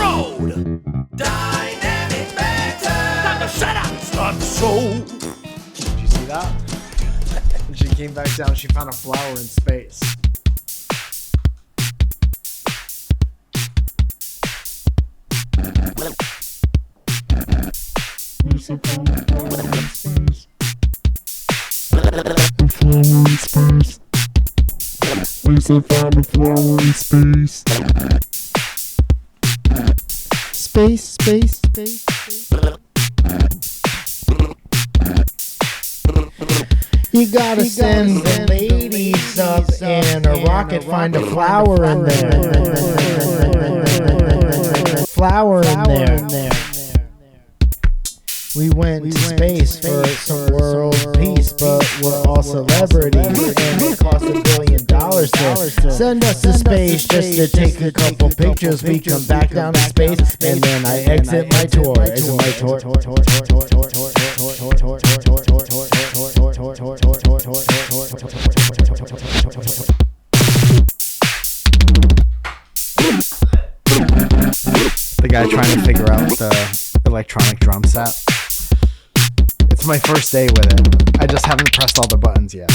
road. Dynamic banter. Time to shut up. Start the show. Did you see that? When she came back down, she found a flower in space. Leesa found a flower in space. Space. You gotta send the ladies up in a rocket, find a flower in there. Flower in there. We went to space for some world peace, but we're all celebrities, and it cost $1 billion to send us to space just to take a couple pictures. We come back down to space, and then I exit my tour. Exit my tour. The guy trying to figure out the electronic drum set. It's my first day with it. I just haven't pressed all the buttons yet.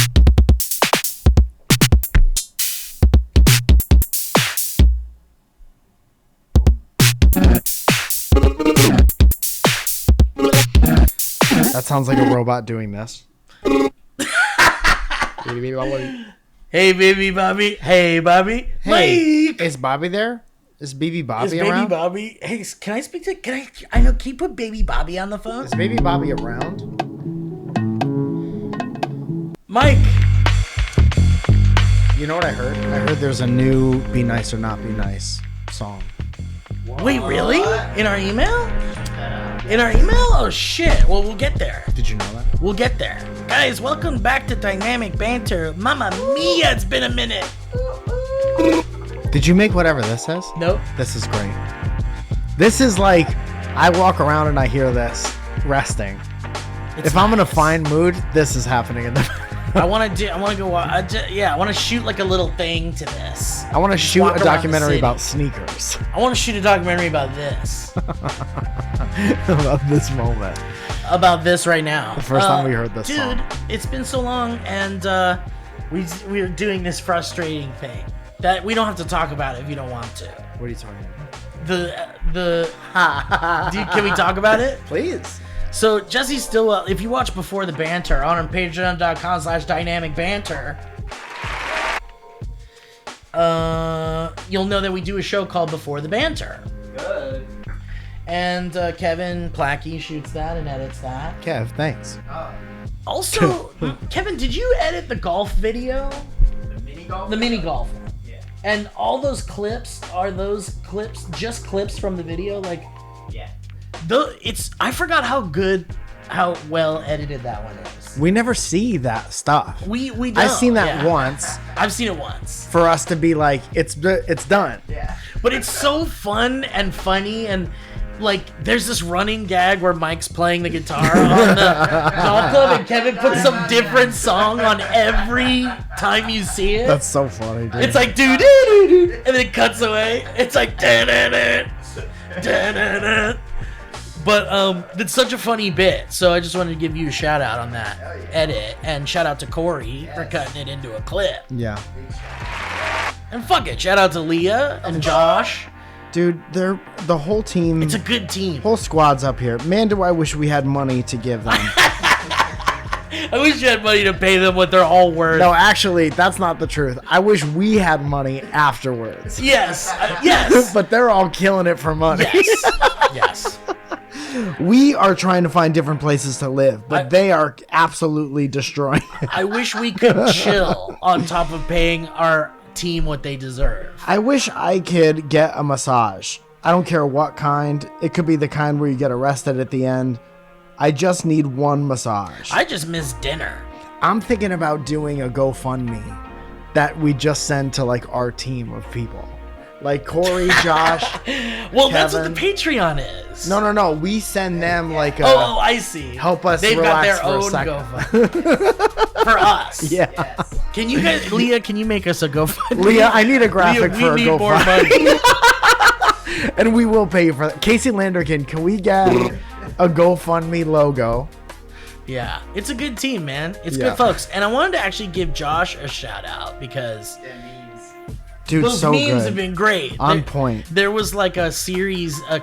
That sounds like a robot doing this. Hey, baby Bobby. Hey, Bobby. Hey, Mike. is Bobby there? Is Baby Bobby Is around? Baby Bobby? Hey, can I speak to? I know. Can you put Baby Bobby on the phone? Is Baby Bobby around? Mike. You know what I heard? I heard there's a new "Be Nice or Not Be Nice" song. Wait, really? In our email? In our email? Oh shit. Well, we'll get there. Did you know that? We'll get there. Guys, welcome back to Dynamic Banter. Mamma mia, it's been a minute. Did you make whatever this is? Nope. This is great. This is like, I walk around and I hear this resting. If I'm in a fine mood, this is happening in the. I want to shoot like a little thing to this. I want to shoot walk a around the documentary city. about sneakers. I want to shoot a documentary about this. About this moment. About this right now. The first time we heard this dude, song. it's been so long, and we're doing this frustrating thing that we don't have to talk about if you don't want to. What are you talking about? Can we talk about it? Please. So Jesse Stillwell, if you watch Before the Banter on patreon.com/dynamicbanter, you'll know that we do a show called Before the Banter. Good. And Kevin Plachy shoots that and edits that. Kev, thanks. Also, Kevin, did you edit the golf video? The mini golf? The mini golf one. Yeah. And all those clips, are those clips just clips from the video? Like, Yeah. I forgot how well edited that one is. We never see that stuff. We don't. I've seen that yeah. once I've seen it once. for us to be like, it's done. Yeah. But it's so fun and funny, and like there's this running gag where Mike's playing the guitar on the golf club and Kevin puts some different song on every time you see it. That's so funny, dude. It's like doo doo doo doo, and then it cuts away. It's like da da da da da da. But it's such a funny bit, so I just wanted to give you a shout out on that edit, and shout out to Corey for cutting it into a clip. Yeah. And fuck it, shout out to Leah and Josh. Dude, they're the whole team. It's a good team. Whole squad's up here. Man, do I wish we had money to give them. I wish you had money to pay them what they're all worth. No, actually, that's not the truth. I wish we had money afterwards. Yes. Yes. But they're all killing it for money. Yes. Yes. We are trying to find different places to live, but they are absolutely destroying it. I wish we could chill on top of paying our team what they deserve. I wish I could get a massage. I don't care what kind. It could be the kind where you get arrested at the end. I just need one massage. I just miss dinner. I'm thinking about doing a GoFundMe that we just send to like our team of people. Like Corey, Josh. Well, that's what Kevin. the Patreon is. No. We send them like a, Oh, I see. help us They've got relax their for a own second. GoFundMe. For us. Yeah. Yes. Can you guys, Leah, can you make us a GoFundMe? Leah, I need a graphic Leah, for a we need more GoFundMe. money. And we will pay you for that. Casey Landerkin, can we get a GoFundMe logo? Yeah, it's a good team, man. It's Yeah. good folks. And I wanted to actually give Josh a shout out because Dude, those so memes good. have been great. On point. There was like a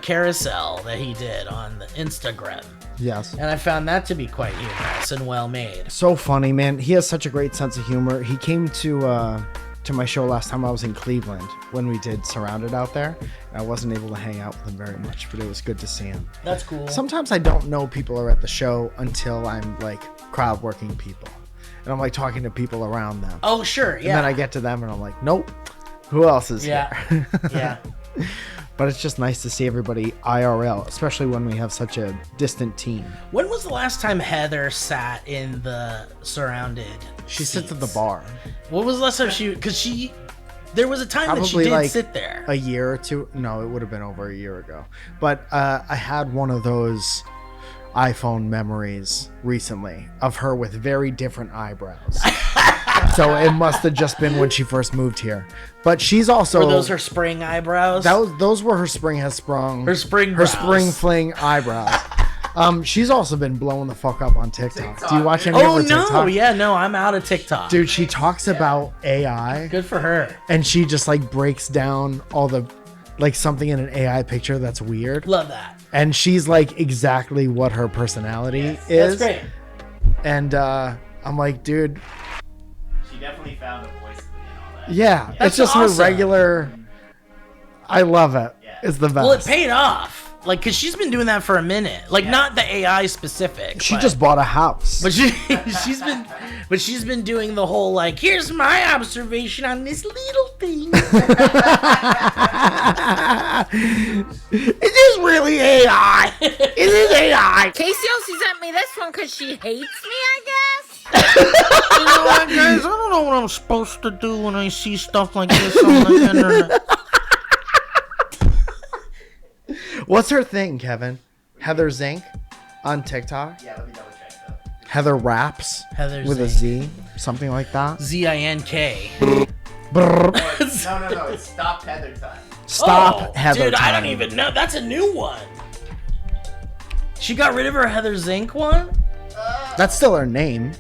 carousel that he did on the Instagram. Yes. And I found that to be quite humorous and well made. So funny, man. He has such a great sense of humor. He came to my show last time I was in Cleveland when we did Surrounded out there. I wasn't able to hang out with him very much, but it was good to see him. That's cool. Sometimes I don't know people are at the show until I'm like crowd working people. And I'm like talking to people around them. Oh, sure. Yeah. And then I get to them and I'm like, nope. Who else is Yeah. here? Yeah. But it's just nice to see everybody IRL, especially when we have such a distant team. When was the last time Heather sat in the Surrounded? She sits at the seats? bar. What was the last time there was a time that she Probably did like sit there. a year or two. No, it would have been over a year ago. But I had one of those iPhone memories recently of her with very different eyebrows. So it must have just been when she first moved here. But she's also... Were those her spring eyebrows? Those were her spring has sprung. Her spring Her brows. spring fling eyebrows. She's also been blowing the fuck up on TikTok. Do you watch any Oh, of her no. TikTok? Yeah, no, I'm out of TikTok. Dude, she talks about AI. Good for her. And she just like breaks down all the like something in an AI picture that's weird. Love that. And she's like exactly what her personality is. That's great. And I'm like, dude, She definitely found a voice in all that. yeah, That's it's just awesome. her regular. I love it. Yeah. It's the best. Well, it paid off. Like, because she's been doing that for a minute. Like, not the AI specific. She but, just bought a house. But she's been doing the whole, like, here's my observation on this little thing. It is really AI. It is AI. Casey also sent me this one because she hates me, I guess. You know what, guys? I don't know what I'm supposed to do when I see stuff like this on the internet. What's her thing, Kevin? Heather Zink on TikTok. Yeah, let me double check though. Heather Raps Heather with Zink. a Z, something like that. ZINK. Brrr. No, it's Stop Heather Time. Stop Heather. Dude, I time. don't even know. That's a new one. She got rid of her Heather Zink one? That's still her name.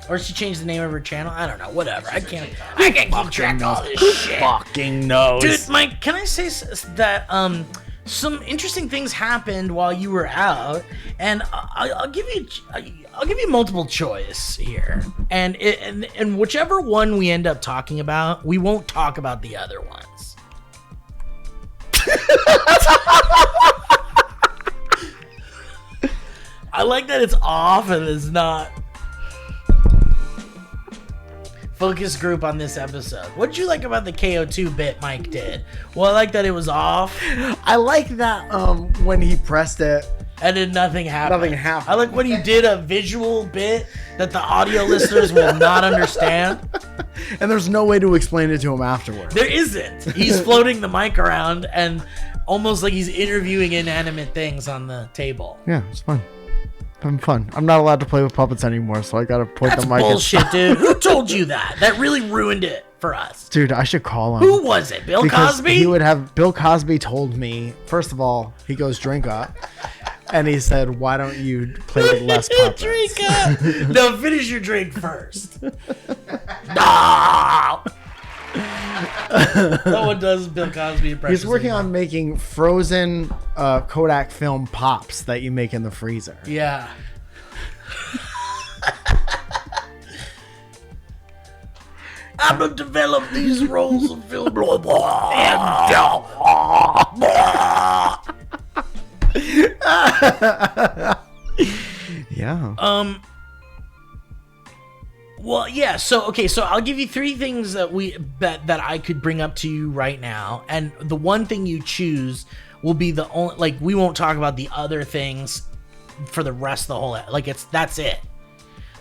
Or she changed the name of her channel? I don't know. Whatever. I can't keep track of all this shit. Fucking knows. Dude, Mike, can I say that some interesting things happened while you were out, and I'll give you multiple choice here, and whichever one we end up talking about, we won't talk about the other ones. I like that it's off and it's not. Focus group on this episode. What did you like about the KO2 bit Mike did? Well, I like that it was off I like that when he pressed it. and then nothing happened. Nothing happened. I like when he did a visual bit that the audio listeners will not understand. And there's no way to explain it to him afterwards. There isn't. He's floating the mic around and almost like he's interviewing inanimate things on the table. Yeah, it's fun. Having fun. I'm not allowed to play with puppets anymore, so I gotta point That's the mic. bullshit, dude. Who told you that? That really ruined it for us. Dude, I should call him. Who was it? Bill Because Cosby? he would have. Bill Cosby told me. First of all, he goes drink up, and he said, "Why don't you play with less puppets?" Drink up. No, finish your drink first. No. No one does Bill Cosby impressions. He's working anymore. on making frozen Kodak film pops that you make in the freezer. Yeah. I'm gonna develop these rolls of film. Blah, blah, Yeah. Well, yeah. So okay. So I'll give you three things that I could bring up to you right now, and the one thing you choose will be the only. Like, we won't talk about the other things for the rest of the whole. Like, that's it.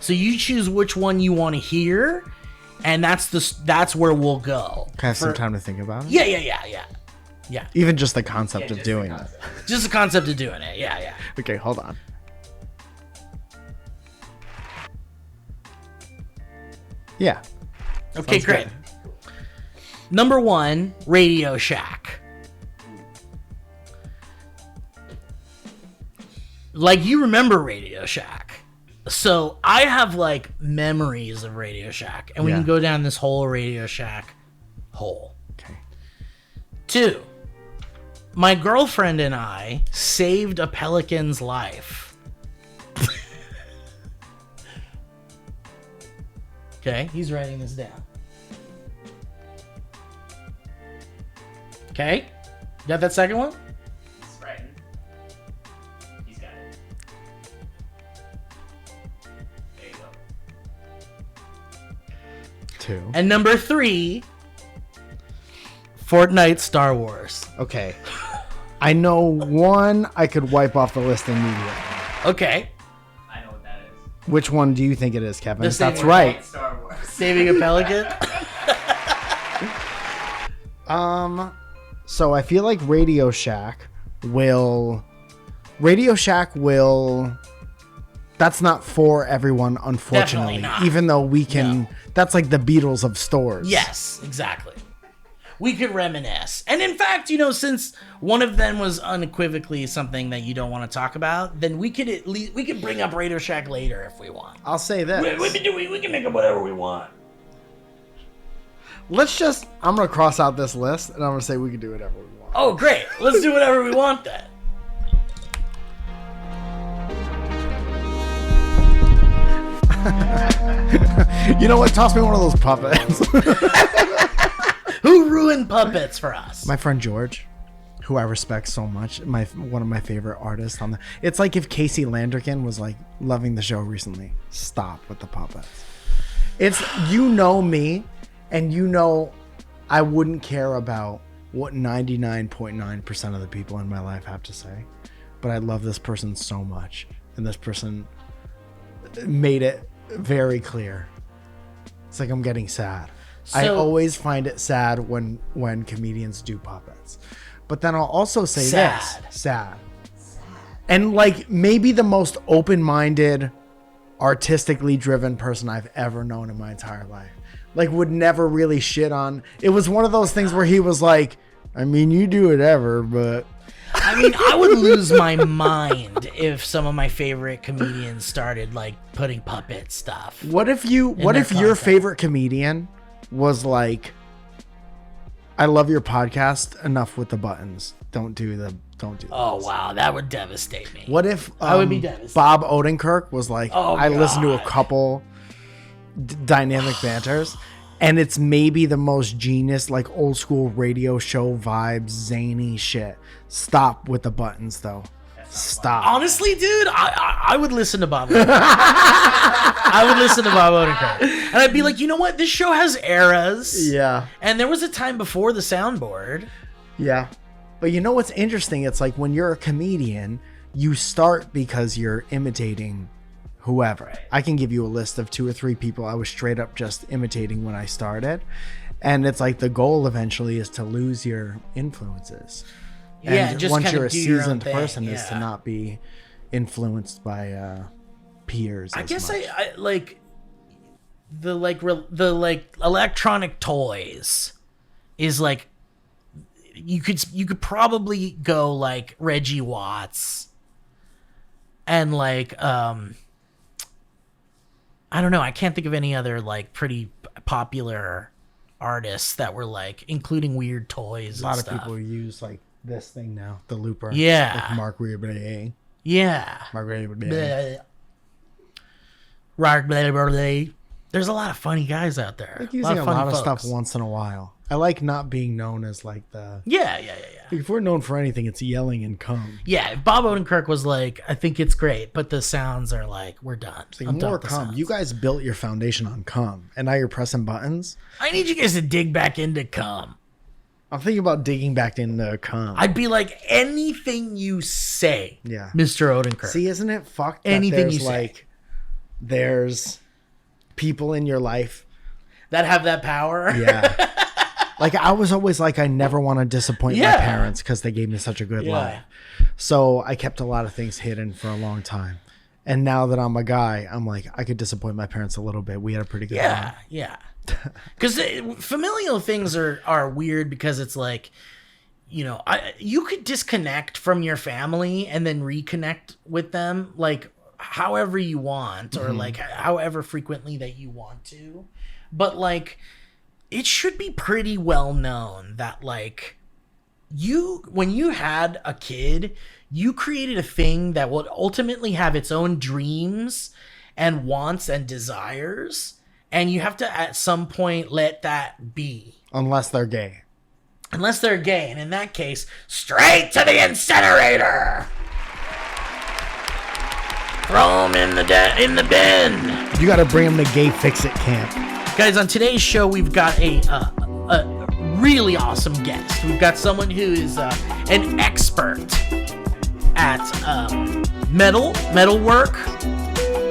So you choose which one you want to hear, and that's where we'll go. Can I have some time to think about it? Yeah. Even just the concept of doing it. Just the concept of doing it. Yeah. Okay, hold on. Yeah. Okay, Sounds great. good. Number one, Radio Shack. like you remember Radio Shack. So I have like memories of Radio Shack, and we Yeah. can go down this whole Radio Shack hole. Okay. 2, my girlfriend and I saved a pelican's life. Okay, he's writing this down. Okay, got that second one? He's writing. He's got it. There you go. 2. And number 3, Fortnite Star Wars. Okay. I know one I could wipe off the list immediately. Okay, I know what that is. Which one do you think it is, Kevin? The That's saving right. Star Wars. saving a pelican. So I feel like Radio Shack will. That's not for everyone, unfortunately. Definitely not. Even though we can. No. That's like the Beatles of stores. Yes, exactly. We could reminisce. And in fact, since one of them was unequivocally something that you don't want to talk about, then we could at least bring up Radio Shack later if we want. I'll say this. We can make up whatever we want. I'm going to cross out this list and I'm going to say we can do whatever we want. Oh, great. Let's do whatever we want then. You know what? Toss me one of those puppets. Who ruined puppets for us? My friend George, who I respect so much, one of my favorite artists on the. It's like if Casey Landerkin was like loving the show recently. Stop with the puppets. It's me, and I wouldn't care about what 99.9% of the people in my life have to say, but I love this person so much, and this person made it very clear. It's like I'm getting sad. I always find it sad when comedians do puppets. But then I'll also say this. Sad. And like maybe the most open-minded, artistically driven person I've ever known in my entire life. Like would never really shit on. It was one of those things where he was like, I mean, you do whatever, but... I mean, I would lose my mind if some of my favorite comedians started like putting puppet stuff. What if your favorite comedian was like, I love your podcast, enough with the buttons. Don't do this. Oh wow, that would devastate me. What if I would be devastated. Bob Odenkirk was like, I listened to a couple dynamic banters, and it's maybe the most genius, like old school radio show vibes, zany shit. Stop with the buttons, though. Stop. Honestly, dude, I would listen to Bob Odenkirk. I would listen to Bob Odenkirk. And I'd be like, you know what? This show has eras. Yeah. And there was a time before the soundboard. Yeah. But you know what's interesting? It's like when you're a comedian, you start because you're imitating whoever. I can give you a list of 2 or 3 people I was straight up just imitating when I started. And it's like the goal eventually is to lose your influences. Yeah, And just once kinda you're a do your own seasoned thing, person is to yeah. not be influenced by peers. I as guess much. I like the electronic toys is like you could probably go like Reggie Watts and like I don't know, I can't think of any other like pretty popular artists that were like including weird toys. A lot and of stuff. people use like this thing now, the looper. Yeah. Like Mark Reber. Yeah. Mark Reber. Bleh. Blah, blah, blah, blah. There's a lot of funny guys out there. I like using a funny lot of folks. stuff once in a while. I like not being known as like the... Yeah. If we're known for anything, it's yelling and cum. Yeah, if Bob Odenkirk was like, I think it's great, but the sounds are like, we're done. It's like I'm done more with the cum. sounds. You guys built your foundation on cum, and now you're pressing buttons. I need you guys to dig back into cum. I'm thinking about digging back into cum. I'd be like, anything you say, Yeah. Mr. Odenkirk. See, isn't it fucked that Anything there's you say. like... There's people in your life... that have that power. Yeah. Like, I was always like, I never want to disappoint my Yeah. parents because they gave me such a good Yeah. life. So I kept a lot of things hidden for a long time. And now that I'm a guy, I'm like, I could disappoint my parents a little bit. We had a pretty good run. Yeah. Because familial things are weird because it's like, you could disconnect from your family and then reconnect with them, like however you want, or like however frequently that you want to. But like, it should be pretty well known that like when you had a kid, you created a thing that will ultimately have its own dreams and wants and desires. And you have to, at some point, let that be. Unless they're gay. Unless they're gay. And in that case, straight to the incinerator. Throw them in the bin. You got to bring them to Gay Fix-It camp. Guys, on today's show, we've got a really awesome guest. We've got someone who is an expert at metal work.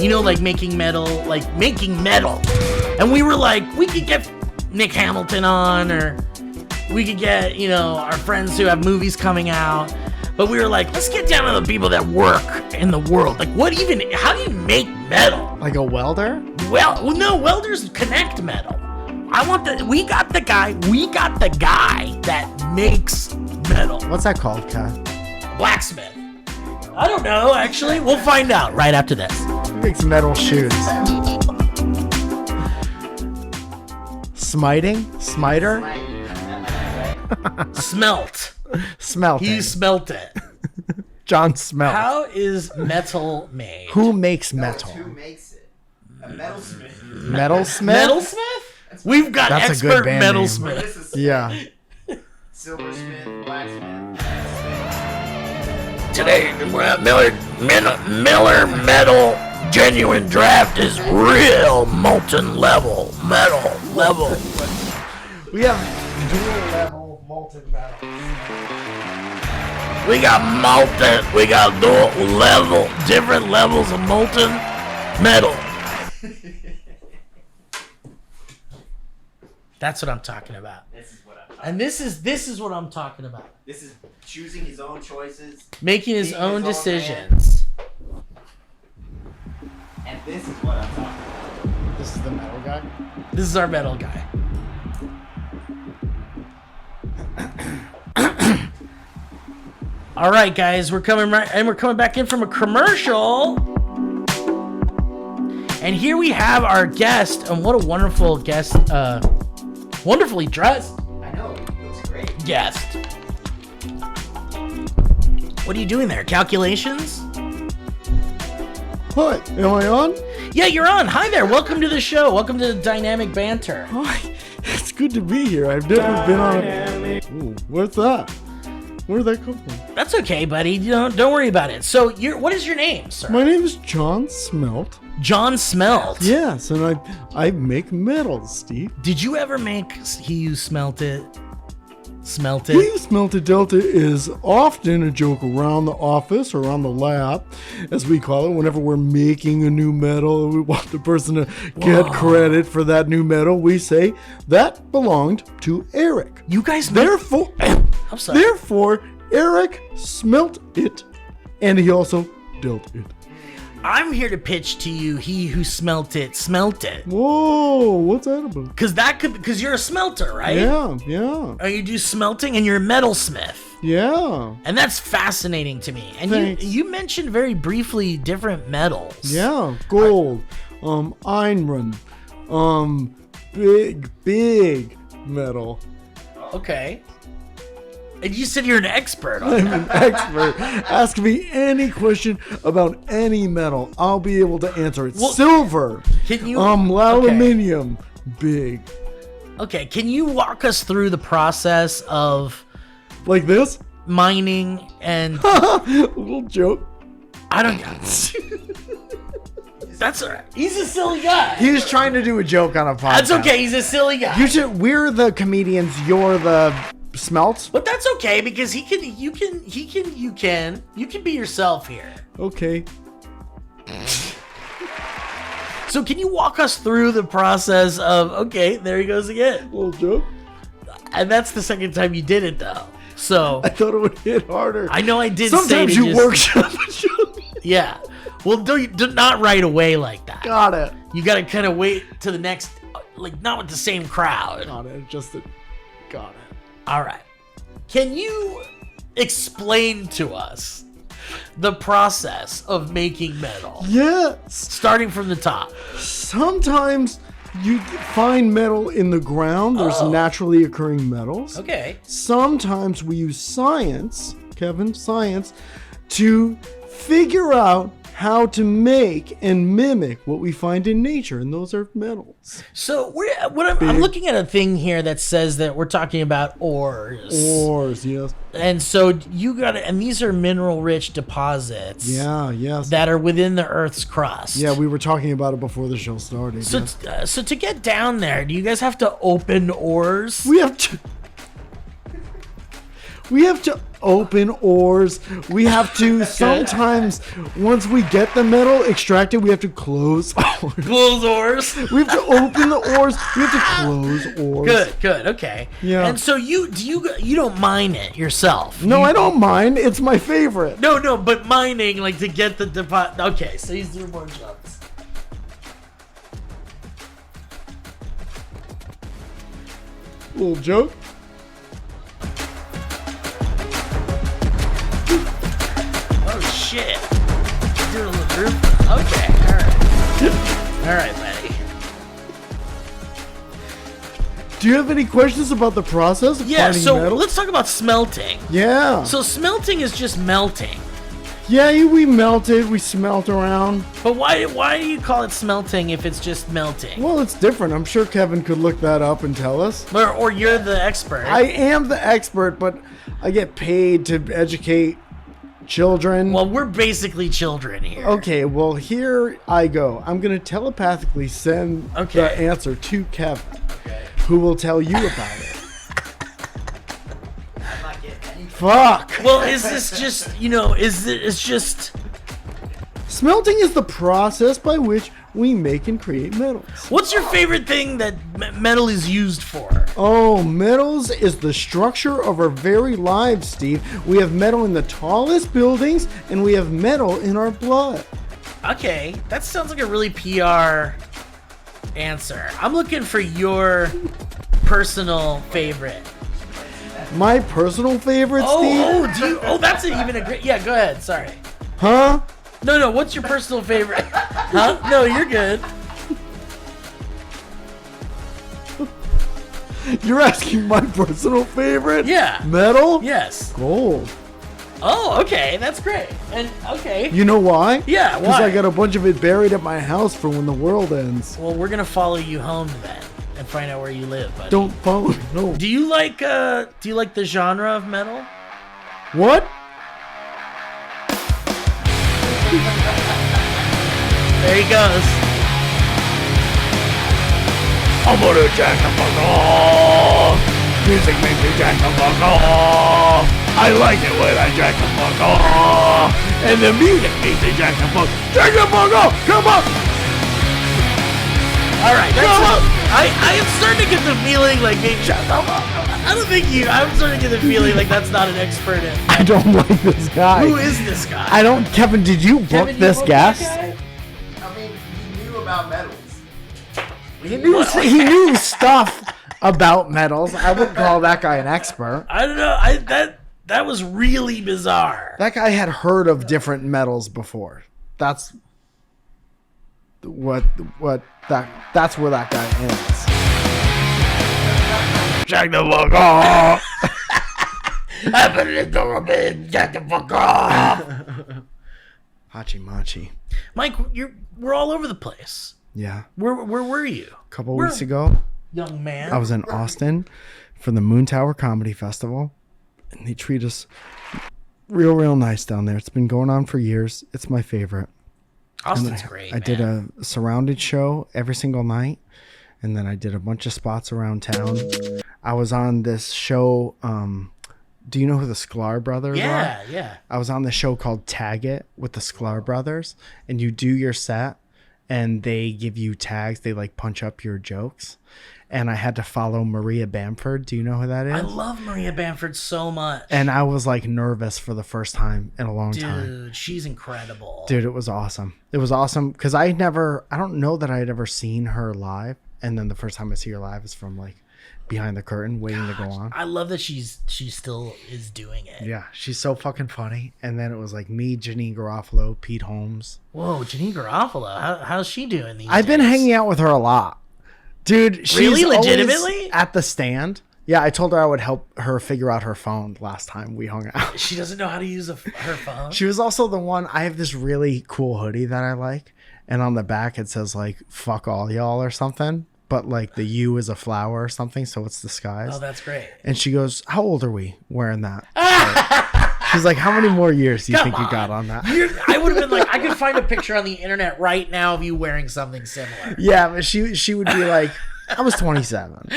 Like making metal. And we were like, we could get Nick Hamilton on, or we could get, our friends who have movies coming out. But we were like, let's get down to the people that work in the world. Like, how do you make metal? Like a welder? Well, no, welders connect metal. We got the guy that makes metal. What's that called, Kai? Blacksmith. I don't know, actually. We'll find out right after this. He makes metal shoes. Smiter? Smelt. Smelting. He smelt it. John Smelt. How is metal made? Who makes metal? Who makes it? A metalsmith. Metalsmith? Metalsmith? We've got That's a expert good band name. metalsmith. Yeah. Silversmith, blacksmith. Today, Miller Metal Genuine Draft is real molten level. We have dual level molten metal. We got dual level, different levels of molten metal. That's what I'm talking about. This is what I'm talking about. This is choosing his own choices, making his own decisions. And this is what I'm talking about. This is the metal guy? This is our metal guy. All right, guys, we're coming back in from a commercial. And here we have our guest, and what a wonderful guest, wonderfully dressed. I know, it looks great. Guest. What are you doing there? Calculations? Hi, am I on? Yeah, you're on. Hi there. Welcome to the show. Welcome to Dynamic Banter. Hi, it's good to be here. I've never been on a... Ooh, what's that? Where'd that come from? That's okay, buddy. Don't worry about it. So, what is your name, sir? My name is John Smelt. John Smelt. Yes, and I make metal, Steve. Did you ever make He You Smelt It? Smelt He It? You Smelt It Delta is often a joke around the office or around the lab, as we call it, whenever we're making a new metal and we want the person to get credit for that new metal. We say, that belonged to Eric. You guys Therefore, I'm sorry. Therefore, Eric smelt it, and he also dealt it. I'm here to pitch to you, he who smelt it, smelt it. Whoa, what's that about? Because you're a smelter, right? Yeah. Or you do smelting and you're a metalsmith. Yeah. And that's fascinating to me. And Thanks. you mentioned very briefly different metals. Yeah, gold, iron, big metal. Okay. And you said you're an expert on I'm that. an expert. Ask me any question about any metal. I'll be able to answer it. Well, silver. Can you? Aluminium. Big. Okay. Can you walk us through the process of Like this? mining and? Little joke. I don't. That's all right. He's a silly guy. He was trying to do a joke on a podcast. That's okay. He's a silly guy. We're the comedians. You're the smelts. But that's okay because you can be yourself here. Okay. So can you walk us through the process of, okay, there he goes again. Little joke. And that's the second time you did it though. So I thought it would hit harder. I know I did Sometimes say to you just, workshop a joke. Yeah. Well, do not right away like that. Got it. You got to kind of wait to the next, like not with the same crowd. Got it. Got it. All right. Can you explain to us the process of making metal? Yes. Starting from the top. Sometimes you find metal in the ground. There's naturally occurring metals. Okay. Sometimes we use science, Kevin, science, to figure out how to make and mimic what we find in nature, and those are metals. So I'm looking at a thing here that says that we're talking about ores. Ores, yes. And so and these are mineral-rich deposits. Yeah, yes. That are within the Earth's crust. Yeah, we were talking about it before the show started. So, yes. So to get down there, do you guys have to open ores? We have to open ores. We have to sometimes, once we get the metal extracted, we have to close ores. Close ores. We have to open the ores. We have to close ores. Good, okay. Yeah. And so you don't mine it yourself? No, I don't mind. It's my favorite. No, but mining, like, to get the deposit. Okay, so he's doing more jumps. Little joke. Oh shit! Doing a little roof. Okay, all right. All right, buddy. Do you have any questions about the process of Yeah. finding So metal? let's talk about smelting. Yeah. So smelting is just melting. Yeah, we melted. We smelt around. But why do you call it smelting if it's just melting? Well, it's different. I'm sure Kevin could look that up and tell us. Or you're the expert. I am the expert, but I get paid to educate children. Well, we're basically children here. Okay, well, here I go. I'm going to telepathically send the answer to Kevin, who will tell you about it. I'm not getting any. Fuck. Well, is this just, it's just... Smelting is the process by which we make and create metals. What's your favorite thing that metal is used for? Oh, metals is the structure of our very lives, Steve. We have metal in the tallest buildings, and we have metal in our blood. Okay, that sounds like a really PR answer. I'm looking for your personal favorite. My personal favorite, Steve? That's even a great... Yeah, go ahead, sorry. Huh? No, what's your personal favorite? Huh? No, you're good. You're asking my personal favorite? Yeah. Metal? Yes. Gold. Oh, okay, that's great. And, okay. You know why? Yeah, Because why? I got a bunch of it buried at my house for when the world ends. Well, we're gonna follow you home then and find out where you live, buddy. Don't follow me, no. Do you like the genre of metal? What? There he goes. I'm gonna jack the fuck off. Music makes me jack the fuck off. I like it when I jack the fuck off. And the music makes me jack the fuck off. Come on. All right, I am starting to get the feeling like maybe I don't think I'm starting to get the feeling like that's not an expert in. I don't like this guy. Who is this guy? I don't. Kevin, did you book this guest? I mean, he knew about metals. He knew stuff about metals. I wouldn't call that guy an expert. I don't know. That was really bizarre. That guy had heard of different metals before. That's what that's where that guy ends. Jack the fuck off. I put it in the jack the fuck off. Hachi Machi. Mike, we're all over the place. Yeah. Where were you? A couple weeks ago, Young man. I was in Austin for the Moon Tower Comedy Festival, and they treat us real nice down there. It's been going on for years. It's my favorite. Austin's great. I did a surrounded show every single night, and then I did a bunch of spots around town. I was on this show. Do you know who the Sklar brothers are? Yeah. I was on the show called Tag It with the Sklar brothers, and you do your set, and they give you tags. They like punch up your jokes, and I had to follow Maria Bamford. Do you know who that is? I love Maria Bamford so much. And I was like nervous for the first time in a long time. Dude, she's incredible. Dude, it was awesome. It was awesome because I don't know that I had ever seen her live. And then the first time I see her live is from like behind the curtain waiting to go on. I love that she still is doing it. Yeah, she's so fucking funny. And then it was like me, Janine Garofalo, Pete Holmes. Whoa, Janine Garofalo. How's she doing these I've been days? hanging out with her a lot. Dude, she's Really? always Legitimately? at the stand. Yeah, I told her I would help her figure out her phone last time we hung out. She doesn't know how to use her phone? She was also the one. I have this really cool hoodie that I like, and on the back it says like "fuck all y'all" or something, but like the U is a flower or something, so it's disguised. Oh, that's great. And she goes, "How old are we wearing that?" She's like, "How many more years do you think you got on that?" I would have been like, I could find a picture on the internet right now of you wearing something similar. Yeah, but she would be like, I was 27.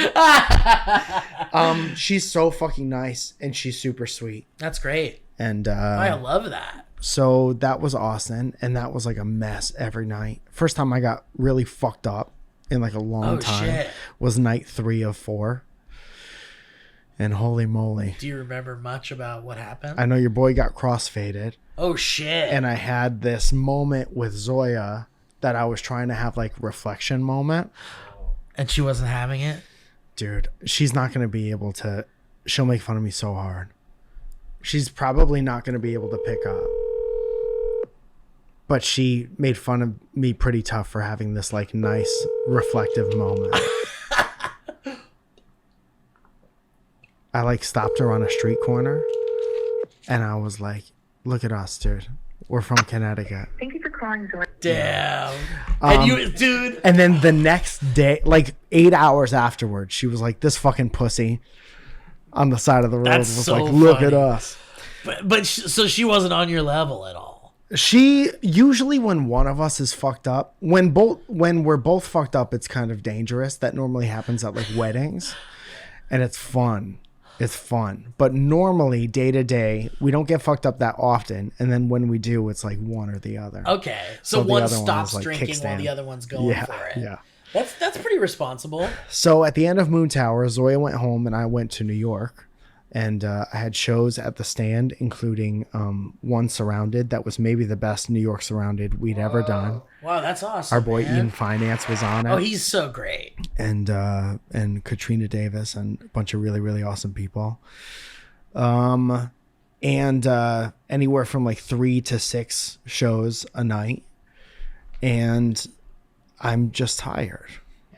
She's so fucking nice and she's super sweet. That's great. And I love that. so that was Austin, and that was like a mess every night. First time I got really fucked up in like a long time shit. was night 3 of 4. And holy moly. Do you remember much about what happened? I know your boy got crossfaded. Oh shit. And I had this moment with Zoya that I was trying to have like reflection moment. And she wasn't having it? Dude, she's not going to be able to. She'll make fun of me so hard. She's probably not going to be able to pick up. But she made fun of me pretty tough for having this like nice reflective moment. I like stopped her on a street corner and I was like, look at us, dude. We're from Connecticut. Thank you for calling Zoya. Damn. And you, dude. And then the next day, like 8 hours afterwards, she was like, this fucking pussy on the side of the road That's was so like, look funny. at us. So she wasn't on your level at all. She usually, when one of us is fucked up, when we're both fucked up, it's kind of dangerous. That normally happens at like weddings, and it's fun. It's fun. But normally, day to day, we don't get fucked up that often. And then when we do, it's like one or the other. Okay. So the one other one stops is, like, drinking while kickstand. the other one's going Yeah, for it. yeah. That's pretty responsible. So at the end of Moon Tower, Zoya went home and I went to New York. And I had shows at the stand, including one Surrounded. That was maybe the best New York Surrounded we'd ever done. Wow, that's awesome. Our boy man. Ian Finance was on it. Oh, he's so great. And Katrina Davis and a bunch of really, really awesome people. And anywhere from like 3 to 6 shows a night. And I'm just tired.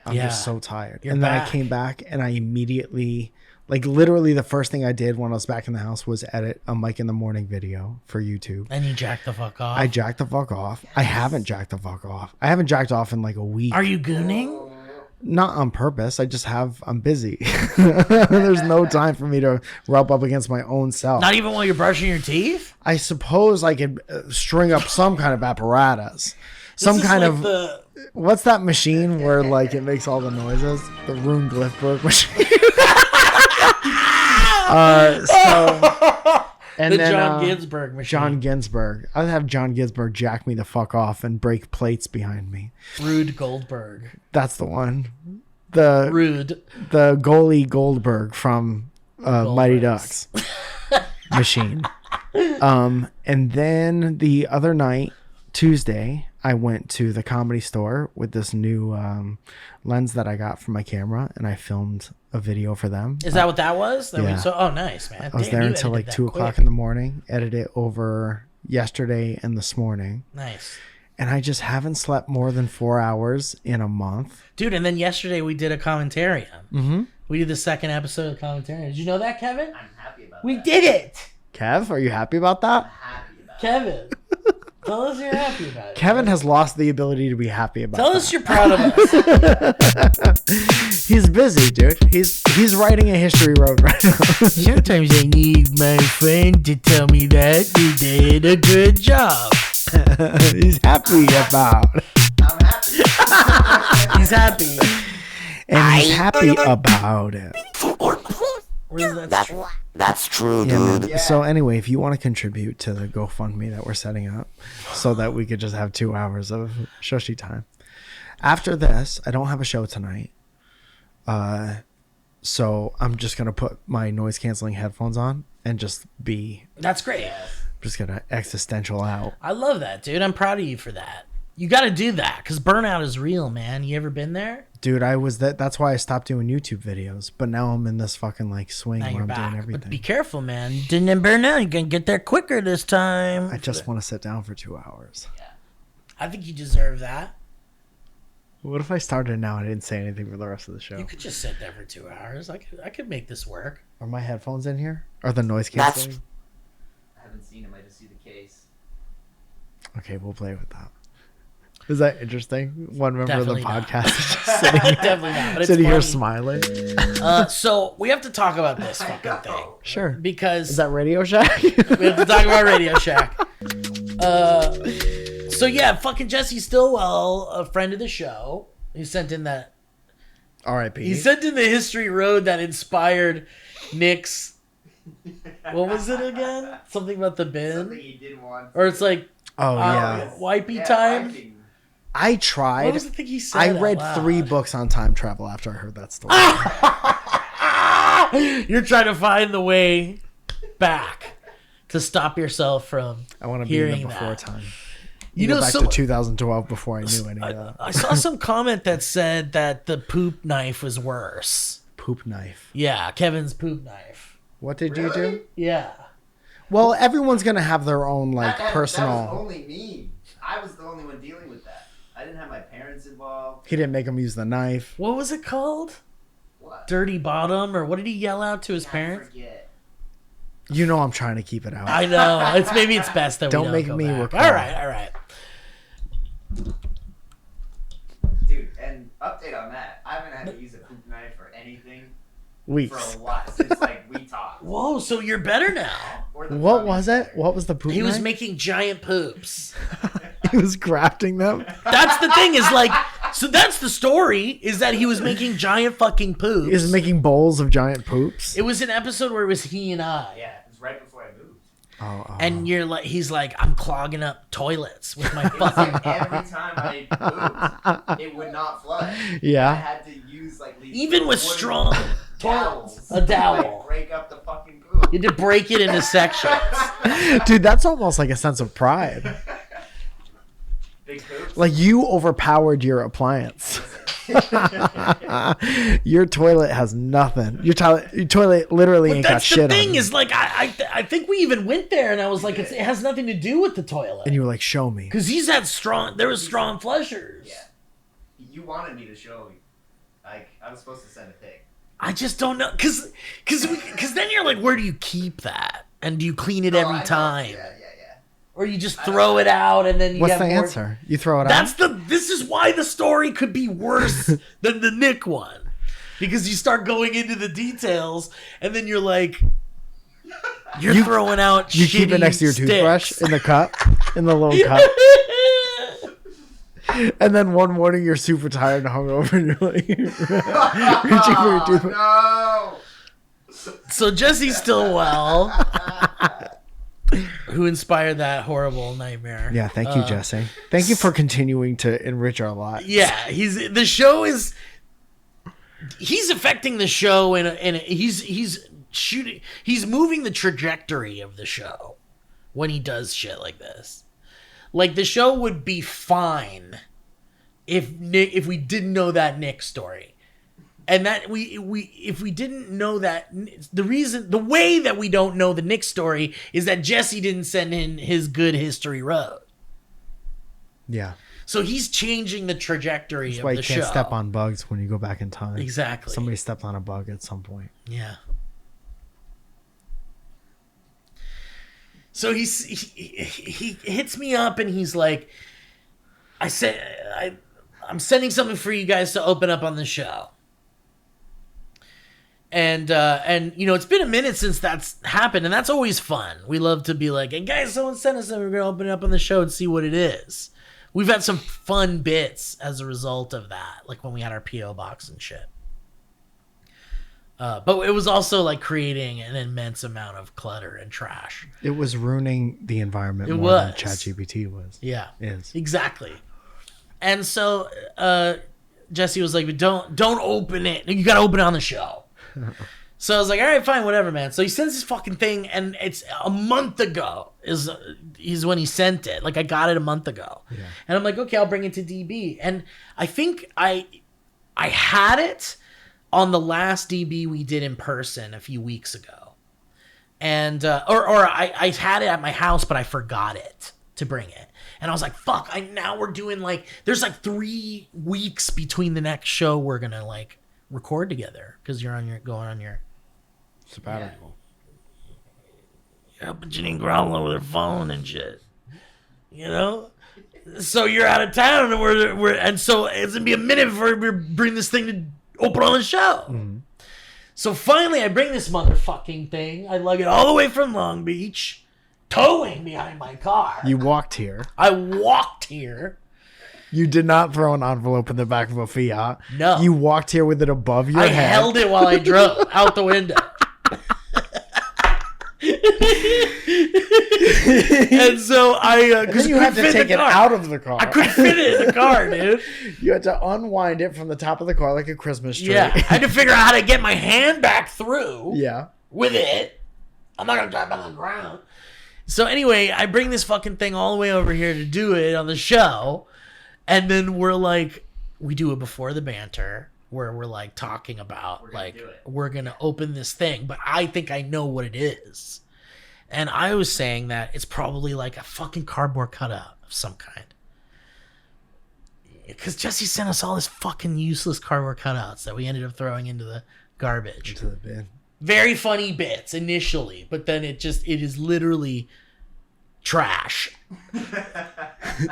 I'm just so tired. You're and then back. I came back and I immediately, like literally the first thing I did when I was back in the house was edit a Mike in the Morning video for YouTube. And you jacked the fuck off. I jacked the fuck off. I haven't jacked the fuck off. I haven't jacked off in like a week. Are you gooning? Not on purpose. I'm busy. There's no time for me to rub up against my own self. Not even while you're brushing your teeth? I suppose I could string up some kind of apparatus. Some This is kind like of, the what's that machine where like it makes all the noises? The Rune Glifberg machine. And the then, John Ginsberg machine. John Ginsberg. I'd have John Ginsberg jack me the fuck off and break plates behind me. Rude Goldberg. That's the one. The Rude. the goalie Goldberg from Mighty Ducks machine. And then the other night, Tuesday, I went to the Comedy Store with this new lens that I got for my camera, and I filmed a video for them. Is that what that was? Yeah. Oh, nice, man. I was there until like 2 o'clock in the morning, edited it over yesterday and this morning. Nice. And I just haven't slept more than 4 hours in a month. Dude, and then yesterday we did a commentarium. Mm-hmm. We did the second episode of commentarium. Did you know that, Kevin? I'm happy about We that. did it! Kev, are you happy about that? Happy about Kevin. Tell us you're happy about it. Kevin has lost the ability to be happy about Tell that. us you're proud of us. He's busy, dude. He's writing a history road right now. Sometimes I need my friend to tell me that they did a good job. He's happy about. I'm happy. He's happy. And he's happy about it. That's true, Yeah, dude. man. So anyway, if you want to contribute to the GoFundMe that we're setting up so that we could just have 2 hours of Shoshi time. After this, I don't have a show tonight. So I'm just going to put my noise canceling headphones on and just be That's great. just going to existential out. I love that, dude. I'm proud of you for that. You got to do that because burnout is real, man. You ever been there? Dude, I was that's why I stopped doing YouTube videos. But now I'm in this fucking like swing Now where you're I'm back. doing But everything. be careful, man. You didn't burn out. You're going to get there quicker this time. I just want to sit down for 2 hours. I think you deserve that. What if I started now and I didn't say anything for the rest of the show? You could just sit there for 2 hours. I could make this work. Are my headphones in here? Are the noise canceling? I haven't seen him. I just see the case. Okay, we'll play with that. Is that interesting? One member Definitely of the not. podcast is just sitting, Definitely not. But it's sitting here funny. smiling. So we have to talk about this fucking thing. Sure. Because Is that Radio Shack? we have to talk about Radio Shack. So yeah, fucking Jesse Stillwell, a friend of the show, he sent in that. R.I.P. He sent in the history road that inspired Nick's. What was it again? Something about the bin, Something he didn't want. or it's like Oh, yeah. wipey time. wiping. I What tried. was the thing he said? I out read loud? 3 books on time travel after I heard that story. You're trying to find the way back to stop yourself from. I want to be in hearing it before that. time. You Go know, back so to 2012 before I knew any of that. I saw some comment that said that the poop knife was worse. Poop knife. Yeah, Kevin's poop knife. What did you do? Yeah. Well, everyone's gonna have their own like That was personal. only me. I was the only one dealing with that. I didn't have my parents involved. He didn't make him use the knife. What was it called? What? Dirty bottom, or what did he yell out to his I parents? forget. You know I'm trying to keep it out. I know. Maybe it's best that Don't we don't make go me back. recall. All right. Dude, and update on that. I haven't had to use a poop knife or anything for Weeks. a while since like we talked. Whoa, so you're better now. Or the What fucking was it? better. What was the poop He was knife? making giant poops. He was grafting them. That's the thing is like, so that's the story is that he was making giant fucking poops. He was making bowls of giant poops. It was an episode where it was he and I. Yeah, it was right before I moved. Oh, And you're like, he's like, I'm clogging up toilets with my fucking. Every time I moved, it would not flood. I yeah. had to use like these Even with wooden strong dowels toilets, a dowel. to, like, break up the fucking poop. You had to break it into sections. Dude, that's almost like a sense of pride. Big poops. Like you overpowered your appliance. Your toilet has nothing. Your toilet literally ain't got That's shit the thing on it. is like, I think we even went there and I was like, it has nothing to do with the toilet. And you were like, show me. Because there was strong flushers. Yeah. You wanted me to show you. Like, I was supposed to send a pic. I just don't know. Because then you're like, where do you keep that? And do you clean it Oh, I every know. time? Yeah. Or you just throw it out and then you What's have the more- answer? You throw it This out? is why the story could be worse than the Nick one. Because you start going into the details and then you're like, you're throwing out You keep it next to your toothbrush in the cup, in the little cup. And then one morning you're super tired and hungover and you're like reaching for your toothbrush. No! So Jesse Stillwell, who inspired that horrible nightmare. Yeah, thank you, Jesse. Thank you for continuing to enrich our lives. Yeah, he's affecting the show and he's moving the trajectory of the show when he does shit like this. Like the show would be fine if we didn't know that Nick story. And that if we didn't know that, the way that we don't know the Nick story is that Jesse didn't send in his good history road. Yeah. So he's changing the trajectory That's of why the you show. can't step on bugs when you go back in time. Exactly. Somebody stepped on a bug at some point. Yeah. So he hits me up and he's like, I'm sending something for you guys to open up on the show. And you know, it's been a minute since that's happened, and that's always fun. We love to be like, hey guys, someone sent us something, we're gonna open it up on the show and see what it is. We've had some fun bits as a result of that, like when we had our P.O. box and shit. But it was also like creating an immense amount of clutter and trash. It was ruining the environment It more than was. ChatGPT was. Yeah. Is. Exactly. And so Jesse was like, don't open it. You got to open it on the show. So I was like, all right, fine, whatever, man. So he sends this fucking thing, and it's a month ago is when he sent it. Like, I got it a month ago. Yeah. And I'm like, okay, I'll bring it to DB. And I think I had it on the last DB we did in person a few weeks ago. And, I had it at my house, but I forgot it to bring it. And I was like, fuck, now we're doing, like, there's, like, 3 weeks between the next show we're going to, like, record together. Because you're going on your sabbatical. Yeah, but you didn't growl over their phone and shit. You know? So you're out of town, and so it's going to be a minute before we bring this thing to open on the show. Mm-hmm. So finally, I bring this motherfucking thing. I lug it all the way from Long Beach, towing behind my car. You walked here. I walked here. You did not throw an envelope in the back of a Fiat. No. You walked here with it above your head. I held it while I drove out the window. And so because you had to take it out of the car. I couldn't fit it in the car, dude. You had to unwind it from the top of the car like a Christmas tree. Yeah, I had to figure out how to get my hand back through. Yeah, with it. I'm not gonna drive on the ground. So anyway, I bring this fucking thing all the way over here to do it on the show, and then we do it before the banter. Where we're like talking about we're gonna open this thing, but I think I know what it is. And I was saying that it's probably like a fucking cardboard cutout of some kind. Because Jesse sent us all this fucking useless cardboard cutouts that we ended up throwing into the garbage. Into the bin. Very funny bits initially, but then it is literally trash.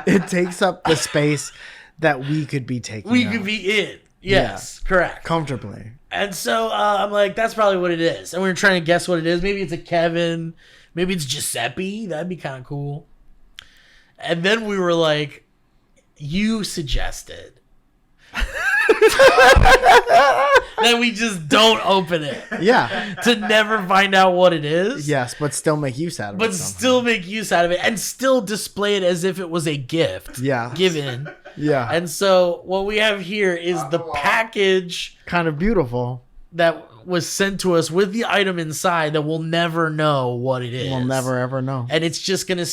It takes up the space that we could be taking. We could be in. Yes, yeah, correct. Comfortably. And so I'm like, that's probably what it is. And we were trying to guess what it is. Maybe it's a Kevin. Maybe it's Giuseppe. That'd be kind of cool. And then we were like, you suggested that we just don't open it. Yeah. To never find out what it is. Yes, but still make use out of it. But still make use out of it. And still display it as if it was a gift. Yeah. Given. Yeah. And so what we have here is the package. Kind of beautiful. That was sent to us with the item inside that we'll never know what it is. We'll never ever know. And it's just going to,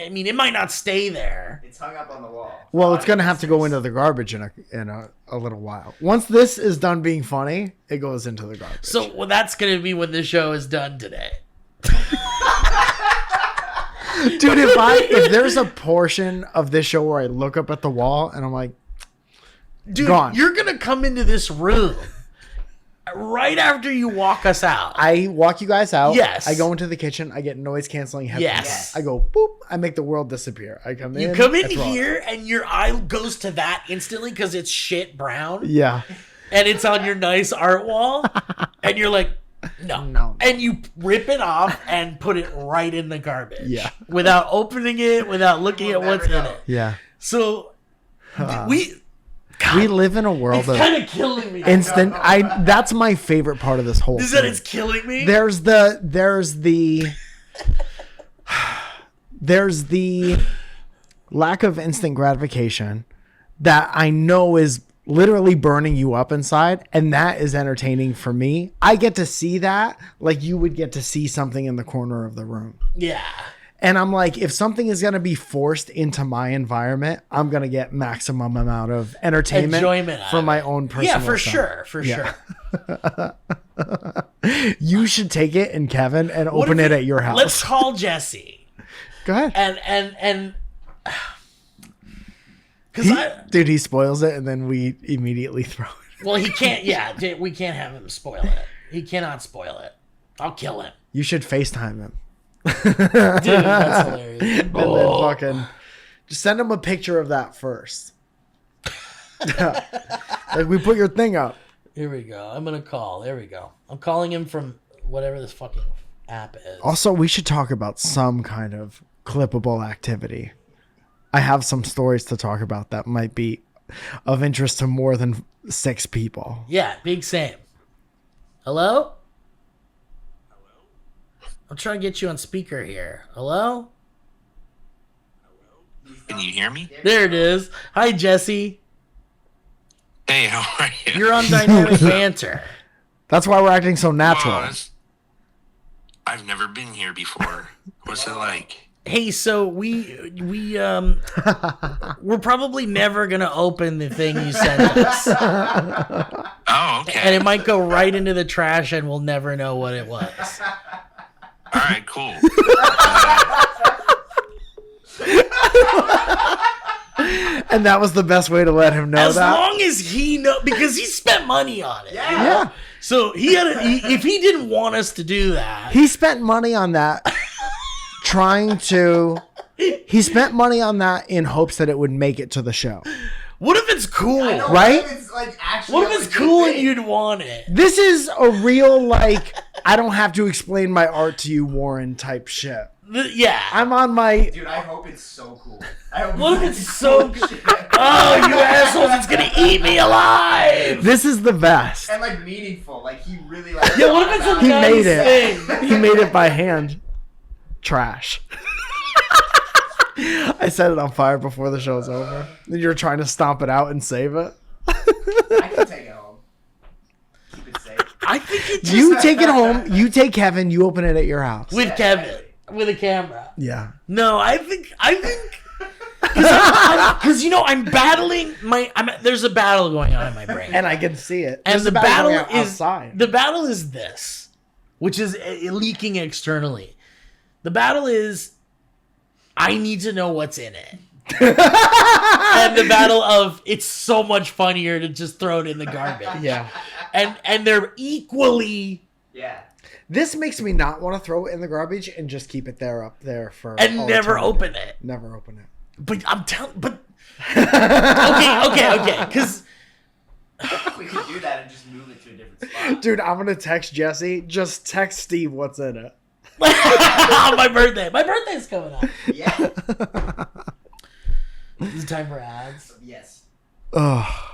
I mean, it might not stay there. It's hung up on the wall. Well, it's going to have to go into the garbage in a little while. Once this is done being funny, it goes into the garbage. So that's going to be when the show is done today. Dude, if there's a portion of this show where I look up at the wall and I'm like, dude, gone. You're going to come into this room right after you walk us out. I walk you guys out. Yes. I go into the kitchen. I get noise canceling headphones. Yes. I go boop. I make the world disappear. I come in. You come in here and your eye goes to that instantly because it's shit brown. Yeah. And it's on your nice art wall. And you're like, no. And you rip it off and put it right in the garbage. Yeah. Without opening it, without looking at what's in it. Yeah. So we live in a world it's of kind of killing me. Instant. That's my favorite part of this whole Is thing. that it's killing me? There's the lack of instant gratification that I know is literally burning you up inside, and that is entertaining for me. I get to see that like you would get to see something in the corner of the room. Yeah. And I'm like, if something is going to be forced into my environment, I'm going to get maximum amount of enjoyment for my own personal Yeah, for stuff. sure. You should take it and Kevin and open it at your house. Let's call Jesse. Go ahead. And dude, he spoils it and then we immediately throw it. Well, he can't. Yeah, we can't have him spoil it. He cannot spoil it. I'll kill him. You should FaceTime him. Dude, that's hilarious. And then fucking just send him a picture of that first. Like, we put your thing up. Here we go. I'm gonna call. There we go. I'm calling him from whatever this fucking app is. Also, we should talk about some kind of clippable activity. I have some stories to talk about that might be of interest to more than 6 people. Yeah, Big Sam. Hello? I'm trying to get you on speaker here. Hello? Can you hear me? There it is. Hi, Jesse. Hey, how are you? You're on Dynamic Banter. That's why we're acting so natural. Well, I've never been here before. What's it like? Hey, so we're probably never gonna open the thing you sent us, Oh, okay. and it might go right into the trash, and we'll never know what it was. All right, cool. And that was the best way to let him know As that. long as he because he spent money on it. Yeah. So if he didn't want us to do that, He spent money on that he spent money on that in hopes that it would make it to the show. what if it's cool? I know, Right? What if it's like actually What if like it's a cool good and thing? you'd want it? This is a real, like, I don't have to explain my art to you, Warren type shit. Yeah. I'm on my... Dude, I hope it's so cool. I hope What if it's it's so cool good? shit. Oh, you assholes! It's gonna eat me alive. This is the best. And like meaningful, like he really like. Yeah, what if it's a He nice made it. thing? He made it by hand. Trash. I set it on fire before the show's over. And you're trying to stomp it out and save it. I can take it home. Keep it safe. I think it just You take it home. You take Kevin. You open it at your house. with Kevin with a camera. Yeah. No, I think because I'm battling there's a battle going on in my brain. And I can see it. And There's the a battle battle going is outside. the battle is this, which is leaking externally. The battle is I need to know what's in it. And the battle of it's so much funnier to just throw it in the garbage. Yeah. And they're equally Yeah. This makes me not want to throw it in the garbage and just keep it there up there for and all never eternity. open it. Never open it. But I'm telling okay, because We could do that and just move it to a different spot. Dude, I'm gonna text Jesse. Just text Steve what's in it. my birthday's coming up. Yeah. Is it time for ads? Yes. Ugh.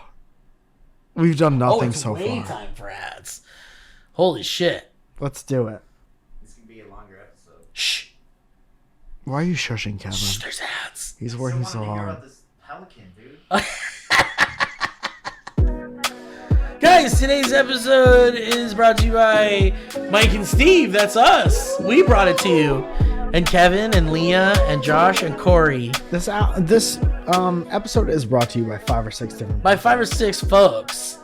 We've done nothing it's so way far. time for ads. Holy shit. Let's do it. This can be a longer episode. Shh. Why are you shushing Kevin? Shh, there's ads. He's I working still so wanna hear hard. about this pelican, dude. Guys, today's episode is brought to you by Mike and Steve. That's us. We brought it to you. And Kevin and Leah and Josh and Corey. This episode is brought to you by 5 or 6 different By 5 or 6 folks.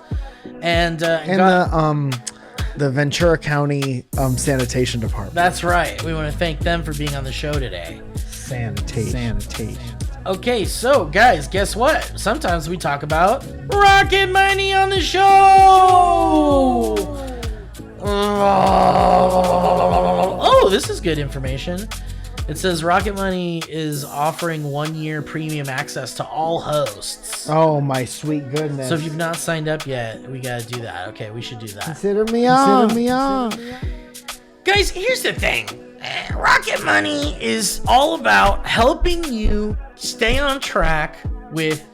And the Ventura County Sanitation Department. that's right. We want to thank them for being on the show today. Sanitation. Okay, so guys, guess what? Sometimes we talk about Rocket Money on the show. Oh, this is good information. It says Rocket Money is offering 1-year premium access to all hosts. Oh my sweet goodness. So if you've not signed up yet, we gotta do that. Okay, we should do that. Consider me on. Guys, here's the thing. Rocket Money is all about helping you stay on track with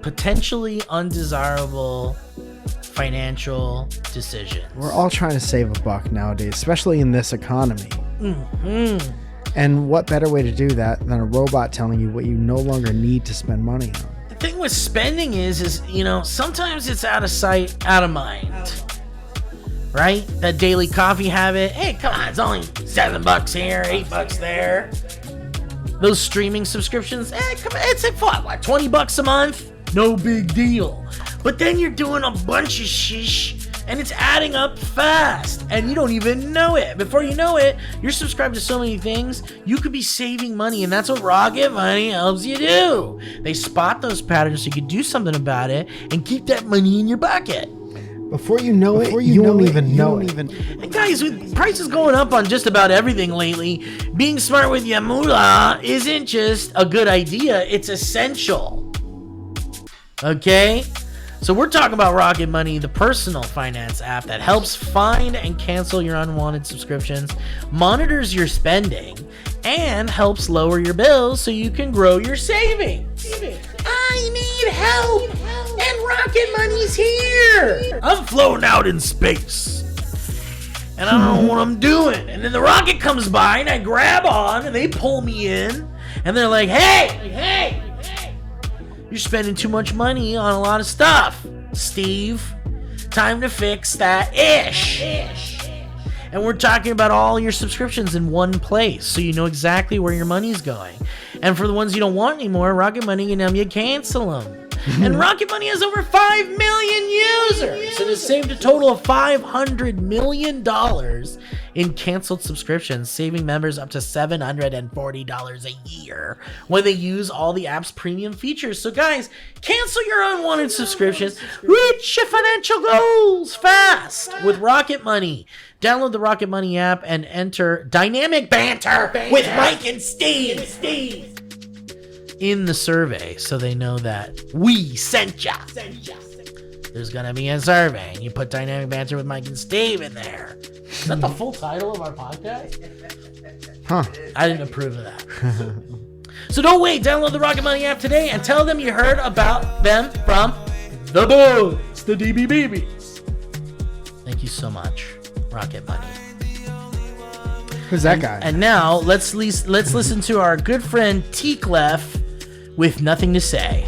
potentially undesirable financial decisions. We're all trying to save a buck nowadays, especially in this economy. Mm-hmm. And what better way to do that than a robot telling you what you no longer need to spend money on? The thing with spending is sometimes it's out of sight, out of mind. Right? That daily coffee habit. Hey, come on, it's only $7 here, $8 there. Those streaming subscriptions, come on, it's what, $20 a month? No big deal. But then you're doing a bunch of shish, and it's adding up fast, and you don't even know it. Before you know it, you're subscribed to so many things, you could be saving money, and that's what Rocket Money helps you do. They spot those patterns so you can do something about it and keep that money in your bucket. Before you know it, you won't even know it. And guys, with prices going up on just about everything lately, being smart with your moolah isn't just a good idea, it's essential. Okay? So we're talking about Rocket Money, the personal finance app that helps find and cancel your unwanted subscriptions, monitors your spending, and helps lower your bills so you can grow your savings. I need help, and Rocket Money's here. I'm floating out in space, and I don't know what I'm doing. And then the rocket comes by, and I grab on, and they pull me in, and they're like, hey, you're spending too much money on a lot of stuff, Steve. time to fix that ish. And we're talking about all your subscriptions in one place, so you know exactly where your money's going. And for the ones you don't want anymore, Rocket Money can help you cancel them. And Rocket Money has over 5 million users and has saved a total of $500 million in canceled subscriptions, saving members up to $740 a year when they use all the app's premium features. So guys, cancel your unwanted subscriptions, reach your financial goals fast with Rocket Money. Download the Rocket Money app and enter Dynamic Banter with Mike and Steve in the survey so they know that we sent ya. There's gonna be a survey and you put Dynamic Banter with Mike and Steve in there. Is that the full title of our podcast? Huh. I didn't approve of that. So don't wait, download the Rocket Money app today and tell them you heard about them from the boys, the DBBBs. Thank you so much, Rocket Money. Who's that guy? And now let's listen to our good friend T Clef with Nothing to Say.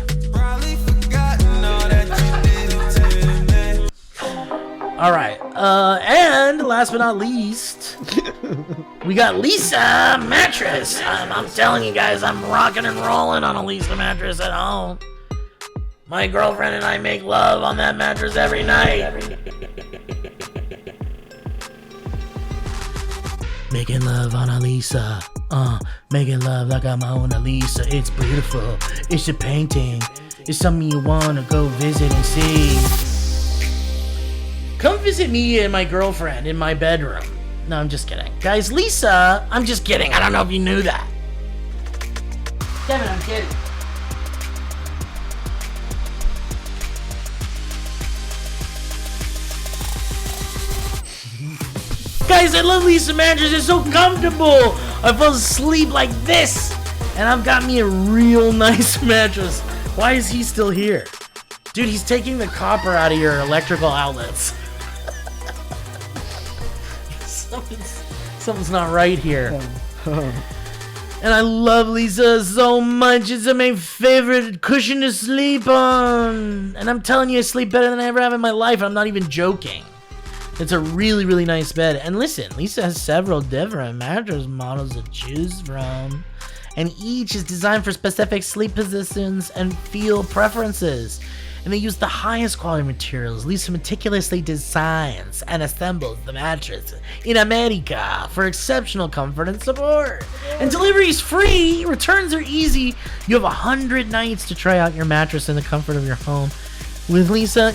All right, and last but not least, we got Leesa mattress. I'm telling you guys, I'm rocking and rolling on a Leesa mattress at home. My girlfriend and I make love on that mattress every night. Making love on a Leesa, making love like I'm on a Leesa. It's beautiful, it's a painting, it's something you wanna go visit and see. Come visit me and my girlfriend in my bedroom. No, I'm just kidding. Guys, Leesa, I'm just kidding. I don't know if you knew that. Kevin, I'm kidding. Guys, I love Leesa mattress. It's so comfortable. I fall asleep like this. And I've got me a real nice mattress. Why is he still here? Dude, he's taking the copper out of your electrical outlets. Something's not right here. And I love Leesa so much. It's my favorite cushion to sleep on. And I'm telling you, I sleep better than I ever have in my life. I'm not even joking. It's a really, really nice bed. And listen, Leesa has several different mattress models to choose from. And each is designed for specific sleep positions and feel preferences. And they use the highest quality materials. Leesa meticulously designs and assembles the mattress in America for exceptional comfort and support. And delivery is free. Returns are easy. You have 100 nights to try out your mattress in the comfort of your home. With Leesa,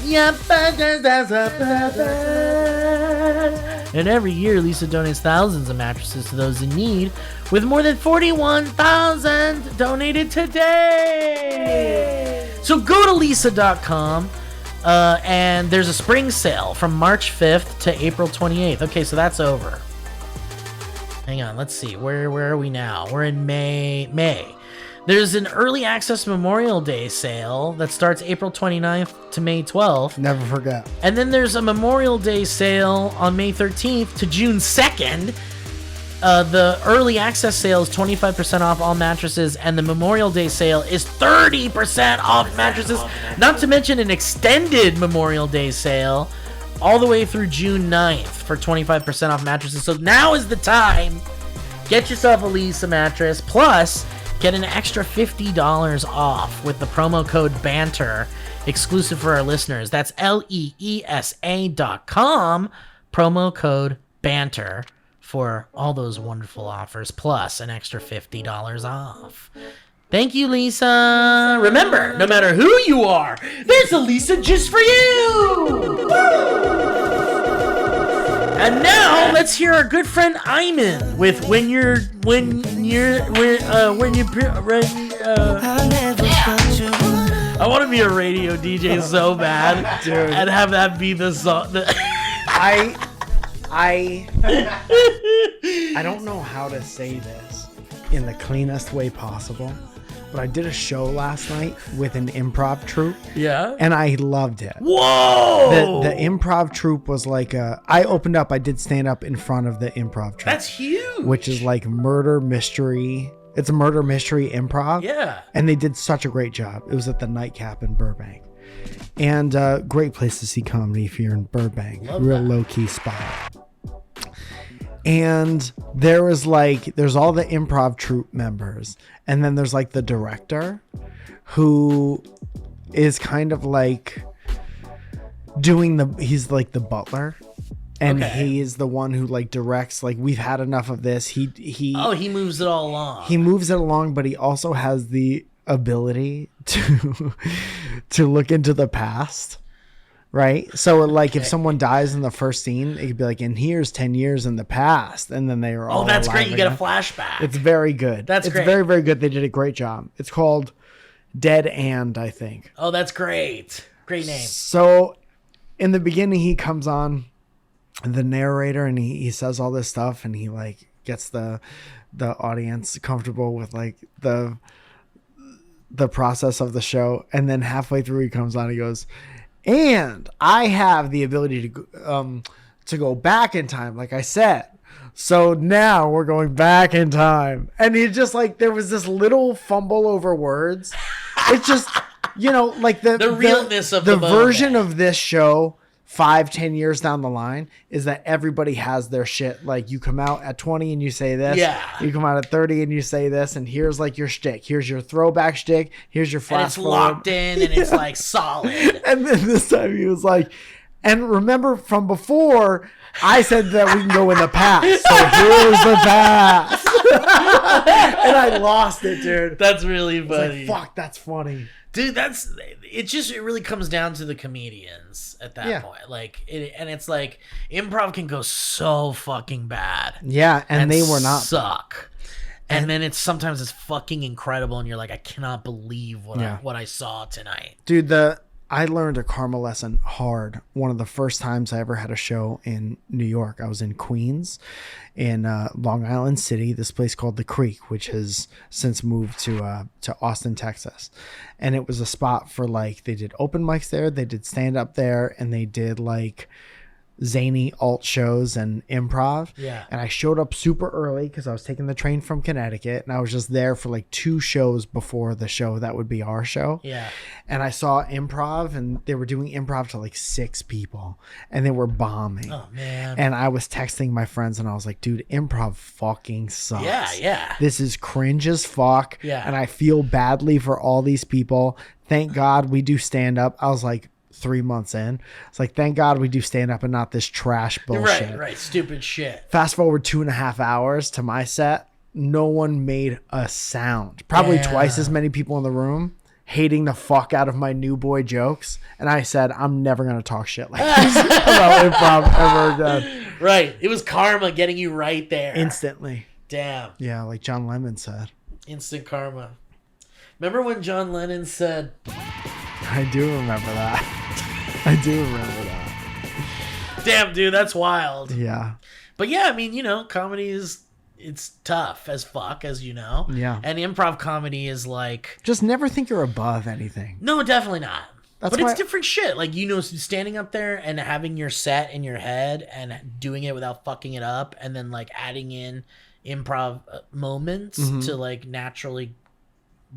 and every year Leesa donates thousands of mattresses to those in need, with more than 41,000 donated today. So go to Leesa.com, and there's a spring sale from March 5th to April 28th. Okay, so that's over. Hang on, let's see. Where are we now? We're in May. There's an early access Memorial Day sale that starts April 29th to May 12th. Never forget. And then there's a Memorial Day sale on May 13th to June 2nd. The early access sale is 25% off all mattresses, and the Memorial Day sale is 30% off mattresses. Not to mention an extended Memorial Day sale all the way through June 9th for 25% off mattresses. So now is the time. Get yourself a Leesa mattress, plus get an extra $50 off with the promo code BANTER, exclusive for our listeners. That's LEESA.com, promo code BANTER for all those wonderful offers, plus an extra $50 off. Thank you, Leesa. Remember, no matter who you are, there's a Leesa just for you. And now let's hear our good friend Iman with I want to be a radio DJ so bad, dude, and have that be the song. I don't know how to say this in the cleanest way possible, but I did a show last night with an improv troupe. Yeah. And I loved it. Whoa! The improv troupe was like I did stand up in front of the improv troupe. That's huge. Which is like murder mystery. It's a murder mystery improv. Yeah. And they did such a great job. It was at the Nightcap in Burbank. And great place to see comedy if you're in Burbank. Real low-key spot. And there's all the improv troupe members. And then there's like the director who is kind of like he's like the butler. And he is the one who like directs, like, we've had enough of this. He moves it all along. He moves it along, but he also has the ability to look into the past. Right. So like if someone dies in the first scene, it could be like, and here's 10 years in the past. And then they were all that's great. You again. get a flashback. It's very good. It's great. Very, very good. They did a great job. It's called Dead And, I think. Oh, that's great. Great name. So in the beginning, he comes on, the narrator, and he says all this stuff, and he like gets the audience comfortable with like the process of the show. And then halfway through, he comes on, he goes, and I have the ability to go back in time, like I said. So now we're going back in time. And he just like, there was this little fumble over words. It's just, like the realness of the the version moment. of this show 5-10 years down the line is that everybody has their shit. Like you come out at 20 and you say this. Yeah. You come out at 30 and you say this, and here's like your shtick. Here's your throwback shtick. Here's your flash And it's forward. locked in and it's like solid. And then this time he was like, and remember from before, I said that we can go in the past. So here's the past. And I lost it, dude. That's really It's funny. like, fuck, that's funny. Dude, it really comes down to the comedians at that point. Like, it's like improv can go so fucking bad. Yeah, and they were not. Suck. And then sometimes it's fucking incredible, and you're like, I cannot believe what I saw tonight. Dude, I learned a karma lesson hard. One of the first times I ever had a show in New York. I was in Queens, in Long Island City, this place called The Creek, which has since moved to Austin, Texas. And it was a spot for like, they did open mics there, they did stand up there, and they did like zany alt shows and improv. Yeah. And I showed up super early because I was taking the train from Connecticut, and I was just there for like 2 shows before the show that would be our show. Yeah. And I saw improv, and they were doing improv to like 6 people, and they were bombing. Oh man. And I was texting my friends, and I was like, dude, improv fucking sucks. Yeah. This is cringe as fuck. Yeah. And I feel badly for all these people. Thank God we do stand up. I was like 3 months in. It's like, thank God we do stand up and not this trash bullshit. Right. Stupid shit. Fast forward 2.5 hours to my set. No one made a sound. Probably twice as many people in the room hating the fuck out of my new boy jokes. And I said, I'm never going to talk shit like this about improv ever again. Right. It was karma getting you right there. Instantly. Damn. Yeah, like John Lemon said. Instant karma. Remember when John Lennon said, I do remember that. I do remember that. damn, dude, that's wild. Yeah. But yeah, I mean, comedy it's tough as fuck, as you know. Yeah. And improv comedy is like, Just never think you're above anything. no, definitely not. That's But why- it's different shit. Like, standing up there and having your set in your head and doing it without fucking it up, and then like adding in improv moments to like naturally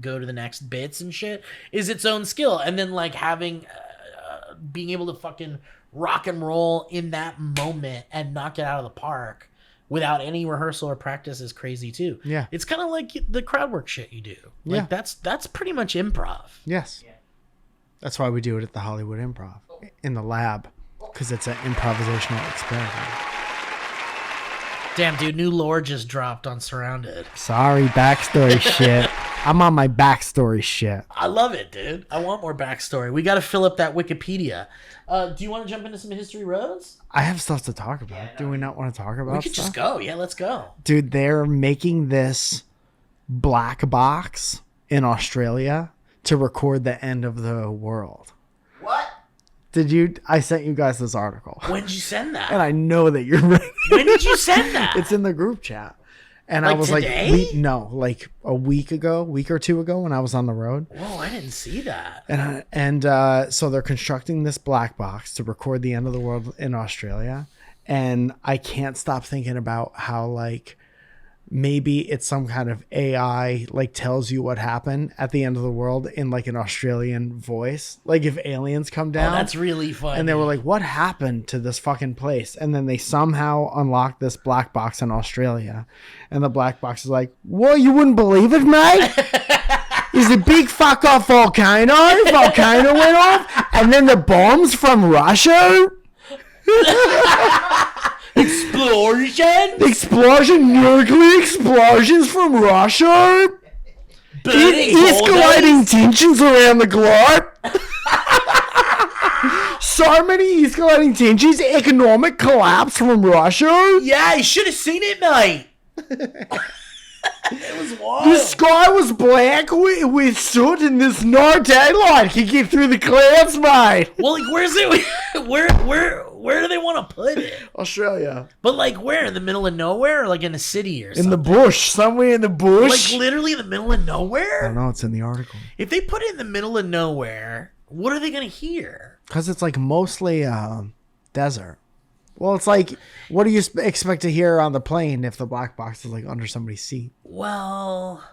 go to the next bits and shit is its own skill. And then like having being able to fucking rock and roll in that moment and knock it out of the park without any rehearsal or practice is crazy too. Yeah. It's kind of like the crowd work shit you do. Like Yeah. that's pretty much improv. Yes. That's why we do it at the Hollywood Improv in the lab, because it's an improvisational experiment. Damn, dude, new lore just dropped on Surrounded. Sorry, backstory shit. I'm on my backstory shit. I love it, dude. I want more backstory. We got to fill up that Wikipedia. Do you want to jump into some history roads? I have stuff to talk about. Do we not want to talk about We could stuff? just go. Yeah, let's go. Dude, they're making this black box in Australia to record the end of the world. What? I sent you guys this article. When did you send that? And I know that you're ready. When did you send that? It's in the group chat. And Like I was today? like a week or 2 ago when I was on the road. Whoa, I didn't see that. And so they're constructing this black box to record the end of the world in Australia. And I can't stop thinking about how like maybe it's some kind of AI like tells you what happened at the end of the world in like an Australian voice. Like if aliens come down. Oh, that's really funny. And they were like, what happened to this fucking place? And then they somehow unlocked this black box in Australia. And the black box is like, well, you wouldn't believe it, mate? Is a big fuck off volcano. Volcano went off. And then the bombs from Russia. Nuclear explosions from Russia. Escalating tensions around the globe. So many escalating tensions. Economic collapse from Russia. Yeah, you should have seen it, mate. It was wild. The sky was black with soot, and there's no daylight. Can get through the clouds, mate. Well, like, where's it? Where do they want to put it? Australia. But like, where? In the middle of nowhere, or like in a city or something? In the bush, somewhere in the bush. Like literally in the middle of nowhere. I don't know. It's in the article. If they put it in the middle of nowhere, what are they gonna hear? Because it's like mostly desert. Well, it's like, what do you expect to hear on the plane if the black box is like under somebody's seat? Well,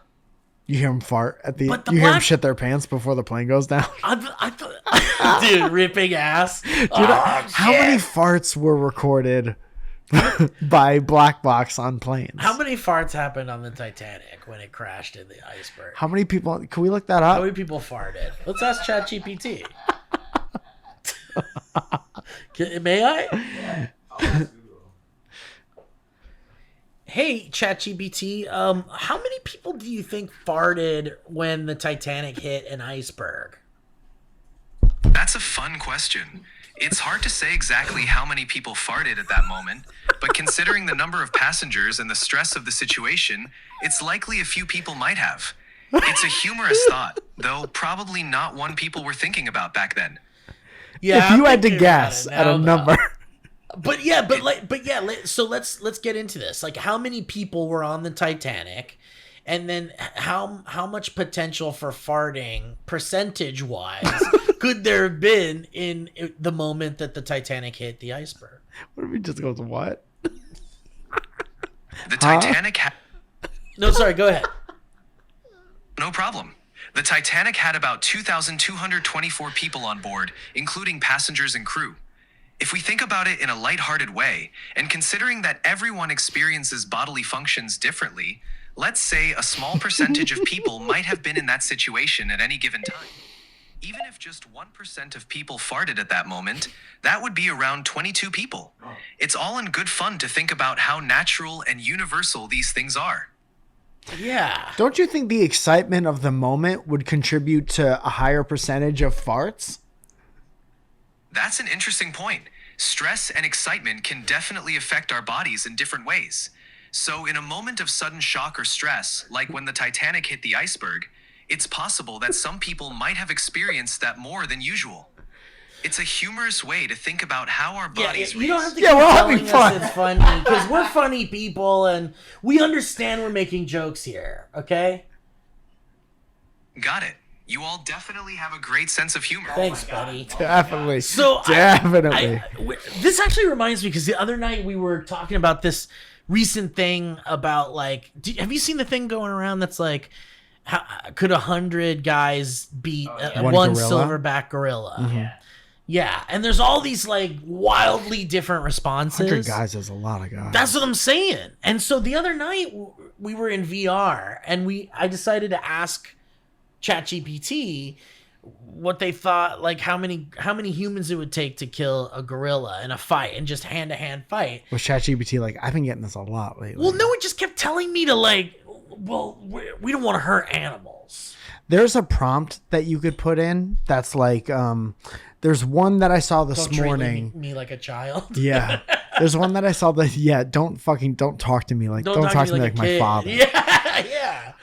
you hear them fart at the. But the you hear them black- shit their pants before the plane goes down. I thought, dude, ripping ass. Dude, Oh, how shit. many farts were recorded by black box on planes? How many farts happened on the Titanic when it crashed in the iceberg? How many people? Can we look that How up? many people farted? Let's ask ChatGPT. May I? Hey, ChatGPT, how many people do you think farted when the Titanic hit an iceberg? That's a fun question. It's hard to say exactly how many people farted at that moment, but considering the number of passengers and the stress of the situation, it's likely a few people might have. It's a humorous thought, though probably not one people were thinking about back then. Yeah, if you I'm had to thinking guess about it at a now, number. So let's get into this. Like, how many people were on the Titanic, and then how much potential for farting percentage wise could there have been in the moment that the Titanic hit the iceberg? What if he just goes, what? The Titanic had... No, sorry, go ahead. No problem. The Titanic had about 2,224 people on board, including passengers and crew. If we think about it in a lighthearted way, and considering that everyone experiences bodily functions differently, let's say a small percentage of people might have been in that situation at any given time. Even if just 1% of people farted at that moment, that would be around 22 people. It's all in good fun to think about how natural and universal these things are. Yeah. Don't you think the excitement of the moment would contribute to a higher percentage of farts? That's an interesting point. Stress and excitement can definitely affect our bodies in different ways. So in a moment of sudden shock or stress, like when the Titanic hit the iceberg, it's possible that some people might have experienced that more than usual. It's a humorous way to think about how our bodies you don't have to Yeah, keep we're having telling fun. us it's funny, because we're funny people and we understand we're making jokes here, okay? Got it. You all definitely have a great sense of humor. Thanks, buddy. Definitely. So Definitely. This actually reminds me, because the other night we were talking about this recent thing about like, have you seen the thing going around that's like, how could 100 guys beat One one gorilla? silverback gorilla? Yeah, and there's all these like wildly different responses. 100 guys is a lot of guys. That's what I'm saying. And so the other night we were in VR and I decided to ask ChatGPT what they thought, like how many humans it would take to kill a gorilla in a fight, and just hand-to-hand fight. With ChatGPT, like, I've been getting this a lot lately. Well, no, it just kept telling me to like, well, we don't want to hurt animals. There's a prompt that you could put in that's like, there's one that I saw this Don't treat morning. me like a child. Yeah. There's one that I saw that, don't talk to me like, don't talk to me like a my kid. father. Yeah.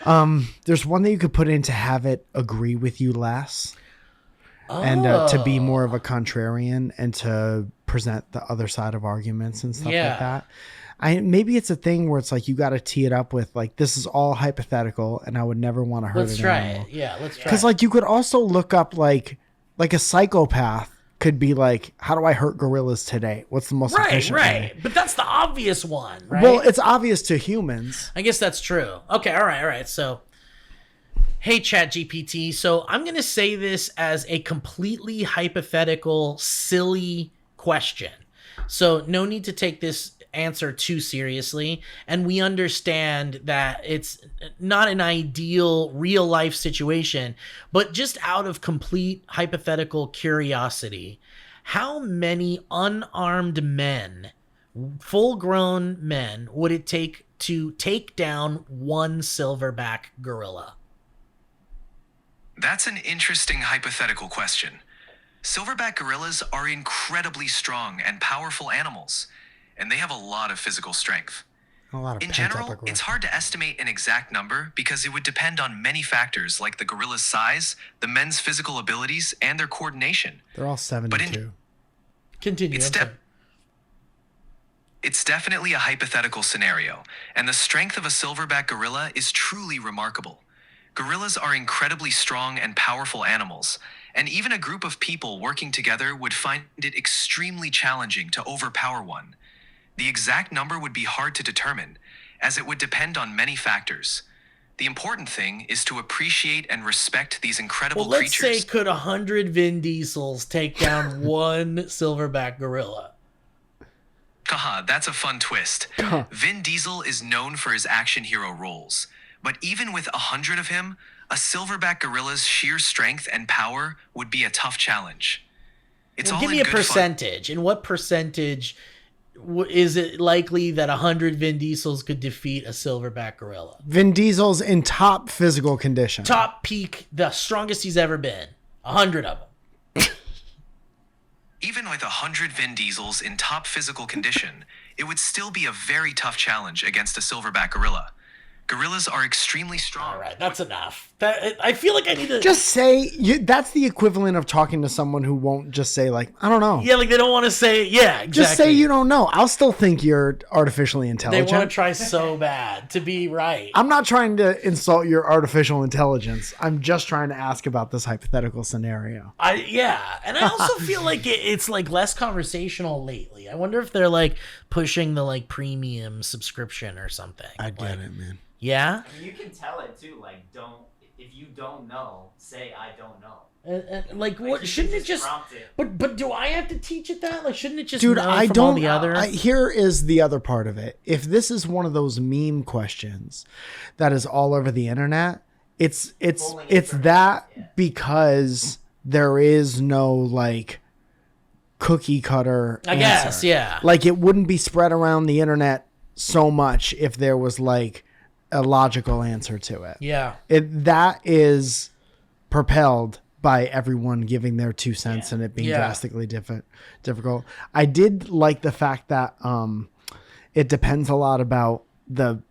There's one that you could put in to have it agree with you less. And to be more of a contrarian and to present the other side of arguments and stuff like that. Maybe it's a thing where it's like you got to tee it up with like, this is all hypothetical and I would never want to hurt Let's an try animal. it. Yeah, let's try it. Because like you could also look up like a psychopath could be like, how do I hurt gorillas today? What's the most efficient way? But that's the obvious one, right? Well, it's obvious to humans. I guess that's true. Okay, all right. So, hey, ChatGPT. So I'm going to say this as a completely hypothetical, silly question. So no need to take this answer too seriously. And we understand that it's not an ideal real life situation, but just out of complete hypothetical curiosity, how many unarmed men, full-grown men, would it take to take down one silverback gorilla? That's an interesting hypothetical question. Silverback gorillas are incredibly strong and powerful animals, and they have a lot of physical strength. A lot of In pent-up general, aggression. it's hard to estimate an exact number because it would depend on many factors like the gorilla's size, the men's physical abilities, and their coordination. They're all 72. Continue. It's, I'm sorry. it's definitely a hypothetical scenario, and the strength of a silverback gorilla is truly remarkable. Gorillas are incredibly strong and powerful animals, and even a group of people working together would find it extremely challenging to overpower one. The exact number would be hard to determine, as it would depend on many factors. The important thing is to appreciate and respect these incredible Well, let's creatures. say, could 100 Vin Diesels take down one silverback gorilla? Haha, that's a fun twist. Vin Diesel is known for his action hero roles, but even with 100 of him, a silverback gorilla's sheer strength and power would be a tough challenge. It's Well, all give in me a good fun. percentage. In what percentage is it likely that 100 Vin Diesels could defeat a silverback gorilla? Vin Diesel's in top physical condition. Top peak, the strongest he's ever been. 100 of them. Even with 100 Vin Diesels in top physical condition, it would still be a very tough challenge against a silverback gorilla. Gorillas are extremely strong. All right, that's enough. I feel like I need to Just say that's the equivalent of talking to someone who won't just say like, I don't know. Yeah, like they don't want to say. Yeah, exactly. Just say you don't know. I'll still think you're artificially They intelligent. want to try so bad to be right. I'm not trying to insult your artificial intelligence. I'm just trying to ask about this hypothetical scenario. And I also feel like it's like less conversational lately. I wonder if they're like pushing the like premium subscription or something. I get it, man. Yeah. I mean, you can tell it too. Like, if you don't know, say I don't know. Like what? you Shouldn't can it just? prompt it. But do I have to teach it that? Like, shouldn't it just? Dude, know I from all don't. the other. Here is the other part of it. If this is one of those meme questions that is all over the internet, it's that because there is no like cookie cutter. I guess, yeah. Like it wouldn't be spread around the internet so much if there was like a logical answer to it. Yeah. That is propelled by everyone giving their 2 cents and it being drastically difficult. I did like the fact that it depends a lot about the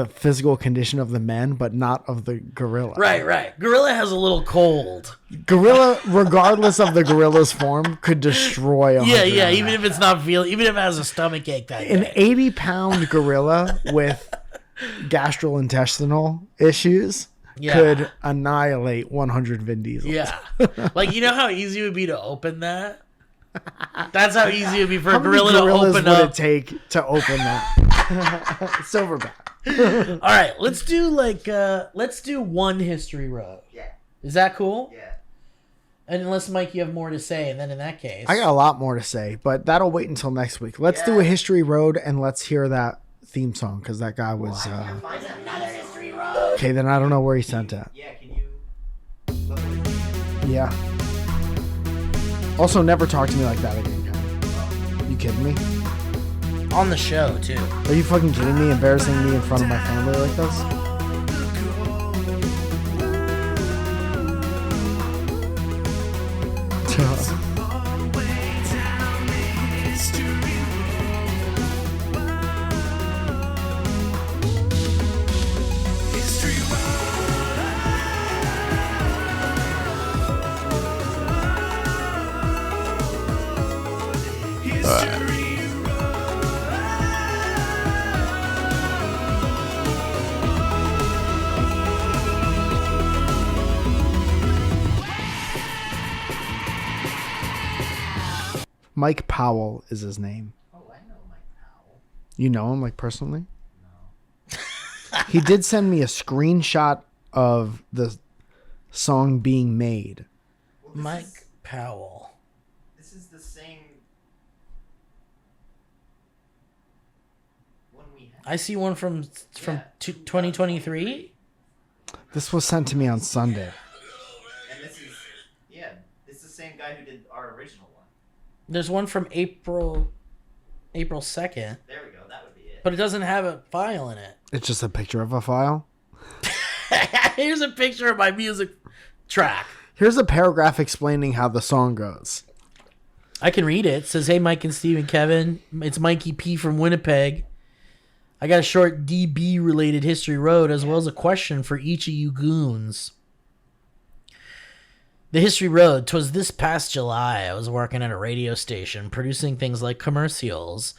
physical condition of the men, but not of the gorilla. Right. Gorilla has a little cold. Gorilla, regardless of the gorilla's form, could destroy a Yeah. 100 Even if it's not feeling, even if it has a stomach ache that An day. 80-pound gorilla with gastrointestinal issues Yeah. could annihilate 100 Vin Diesels. Yeah. Like, you know how easy it would be to open that? That's how easy it would be for How a many gorilla to gorillas open would up. it take to open that? Silverback. All right, let's do one history road. Yeah. Is that cool? Yeah. And unless Mike, you have more to say, and then in that case, I got a lot more to say, but that'll wait until next week. Let's do a history road and let's hear that theme song because that guy was. Find another history road. Okay, then I don't know where he sent it. Yeah, can you? Yeah. Also, never talk to me like that again, Kevin. You kidding me? on the show too. Are you fucking kidding me? Embarrassing me in front of my family like this? Mike Powell is his name. Oh, I know Mike Powell. You know him, like, personally? No. He did send me a screenshot of the song being made. Well, Mike Powell. This is the same one we had. I see one from 2023. This was sent to me on Sunday. And this is, it's the same guy who did our original one. There's one from April 2nd. There we go, that would be it. But it doesn't have a file in it. It's just a picture of a file. Here's a picture of my music track. Here's a paragraph explaining how the song goes. I can read it. It says, "Hey, Mike and Steve and Kevin. It's Mikey P from Winnipeg. I got a short DB-related History Road as well as a question for each of you goons. The History Road. 'Twas this past July. I was working at a radio station producing things like commercials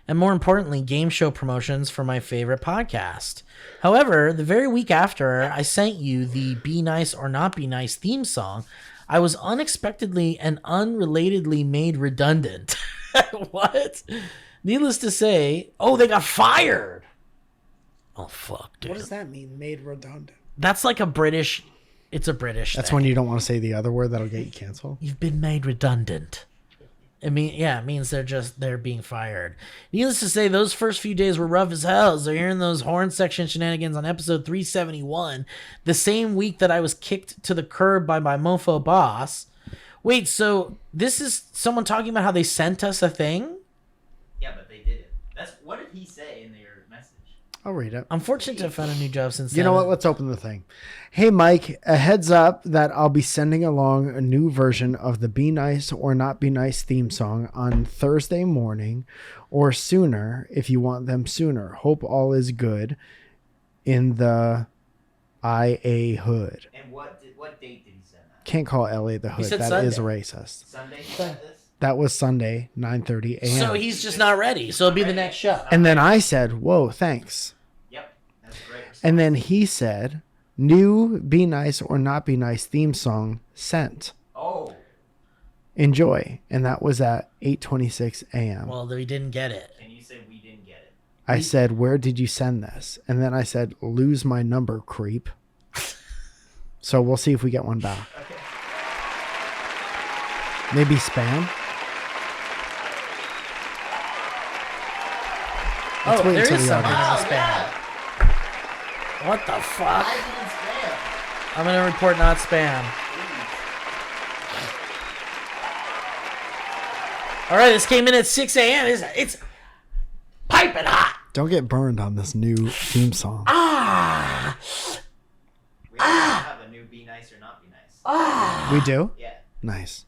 and, more importantly, game show promotions for my favorite podcast. However, the very week after I sent you the Be Nice or Not Be Nice theme song, I was unexpectedly and unrelatedly made redundant." What? Needless to say, they got fired. Oh, fuck, dude. What does that mean, made redundant? That's like a British... It's a British That's thing. when you don't want to say the other word that'll get you canceled. You've been made redundant. It means they're being fired. Needless to say, those first few days were rough as hell. So hearing those horn section shenanigans on episode 371, the same week that I was kicked to the curb by my mofo boss. Wait, so this is someone talking about how they sent us a thing? Yeah, but they did it. What did he say in your message? I'll read it. I'm fortunate to have found a new job since then. You know what? Let's open the thing. Hey, Mike, a heads up that I'll be sending along a new version of the Be Nice or Not Be Nice theme song on Thursday morning or sooner if you want them sooner. Hope all is good in the IA hood. And what date did he send that? Can't call LA the hood. said That is Sunday. racist. Sunday he sent this? That was Sunday, 9:30 a.m. So he's just not ready. So it'll be the next show. And then I said, whoa, thanks. Yep, that's great. And then he said, new Be Nice or Not Be Nice theme song sent. Oh. Enjoy. And that was at 8:26 a.m. Well, we didn't get it. And you said we didn't get it. I said, where did you send this? And then I said, lose my number, creep. So we'll see if we get one back. Okay. Maybe spam? Let's wait There until is the something in audience- the spam. What the fuck? I didn't spam. I'm going to report not spam. All right, this came in at 6 a.m. It's piping hot. Don't get burned on this new theme song. We have a new Be Nice or Not Be Nice. We do? Yeah. Nice.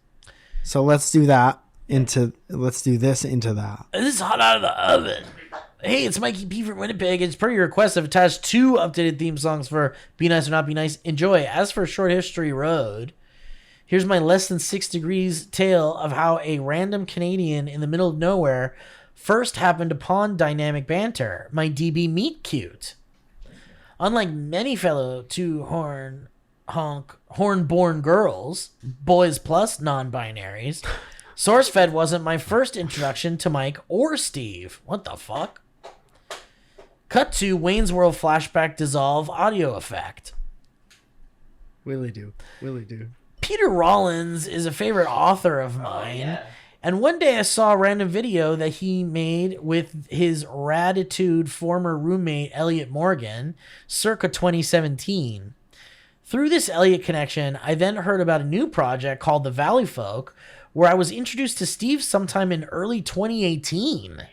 So let's do that let's do this into that. This is hot out of the oven. Hey, it's Mikey P from Winnipeg. It's per your request. I've attached 2 updated theme songs for Be Nice or Not Be Nice. Enjoy. As for Short History Road, here's my less than 6 degrees tale of how a random Canadian in the middle of nowhere first happened upon Dynamic Banter, my DB meet cute. Unlike many fellow horn-born girls, boys plus non-binaries, SourceFed wasn't my first introduction to Mike or Steve. What the fuck? Cut to Wayne's World flashback dissolve audio effect. Willie do. Peter Rollins is a favorite author of mine. And one day I saw a random video that he made with his Raditude former roommate Elliot Morgan circa 2017. Through this Elliot connection, I then heard about a new project called The Valley Folk, where I was introduced to Steve sometime in early 2018.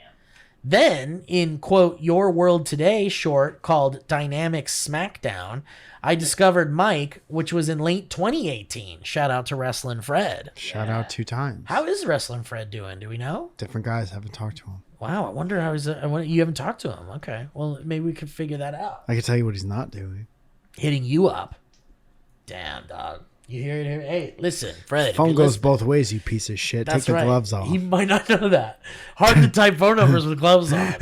Then, in, quote, Your World Today short called Dynamic Smackdown, I discovered Mike, which was in late 2018. Shout out to Wrestlin' Fred. Shout out 2 times. How is Wrestlin' Fred doing? Do we know? Different guys, haven't talked to him. Wow, I wonder how he's... you haven't talked to him. Okay, well, maybe we could figure that out. I can tell you what he's not doing. Hitting you up. Damn, dog. You hear it here? Hey, listen, Fred. if Phone you're goes listening- both ways, you piece of shit. That's Take the right. gloves off. He might not know that. Hard to type phone numbers with gloves on.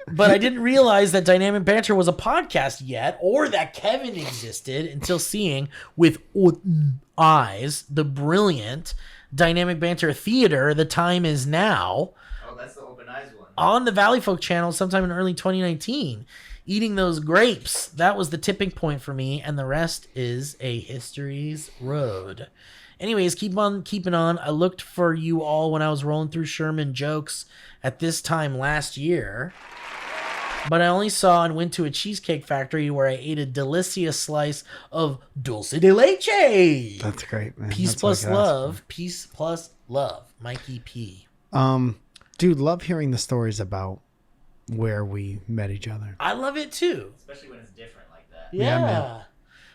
But I didn't realize that Dynamic Banter was a podcast yet, or that Kevin existed until seeing with eyes the brilliant Dynamic Banter Theater, The Time Is Now, Oh, that's the Open Eyes one. on the Valley Folk channel sometime in early 2019. Eating those grapes, that was the tipping point for me, and the rest is a history's road. Anyways, keep on keeping on. I looked for you all when I was rolling through Sherman jokes at this time last year, but I only saw and went to a cheesecake factory where I ate a delicious slice of dulce de leche. That's great, man. Peace That's plus what I could ask love. Peace plus love. Mikey P. for. Dude, love hearing the stories about where we met each other. I love it too. Especially when it's different like that. Yeah. man.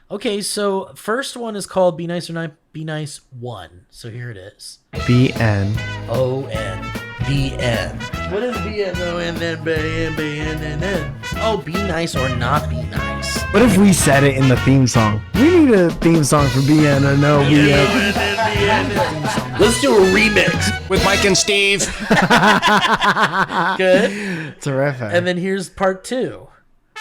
Okay, so first one is called Be Nice or Not Be Nice 1. So here it is. BN. O-N. B-N. What is B-N, O-N, then B-N, B-N, and then? Oh, be nice or not be nice. What if we said it in the theme song? We need a theme song for BN or no BN. Let's do a remix. With Mike and Steve. Good. Terrific. And then here's part 2.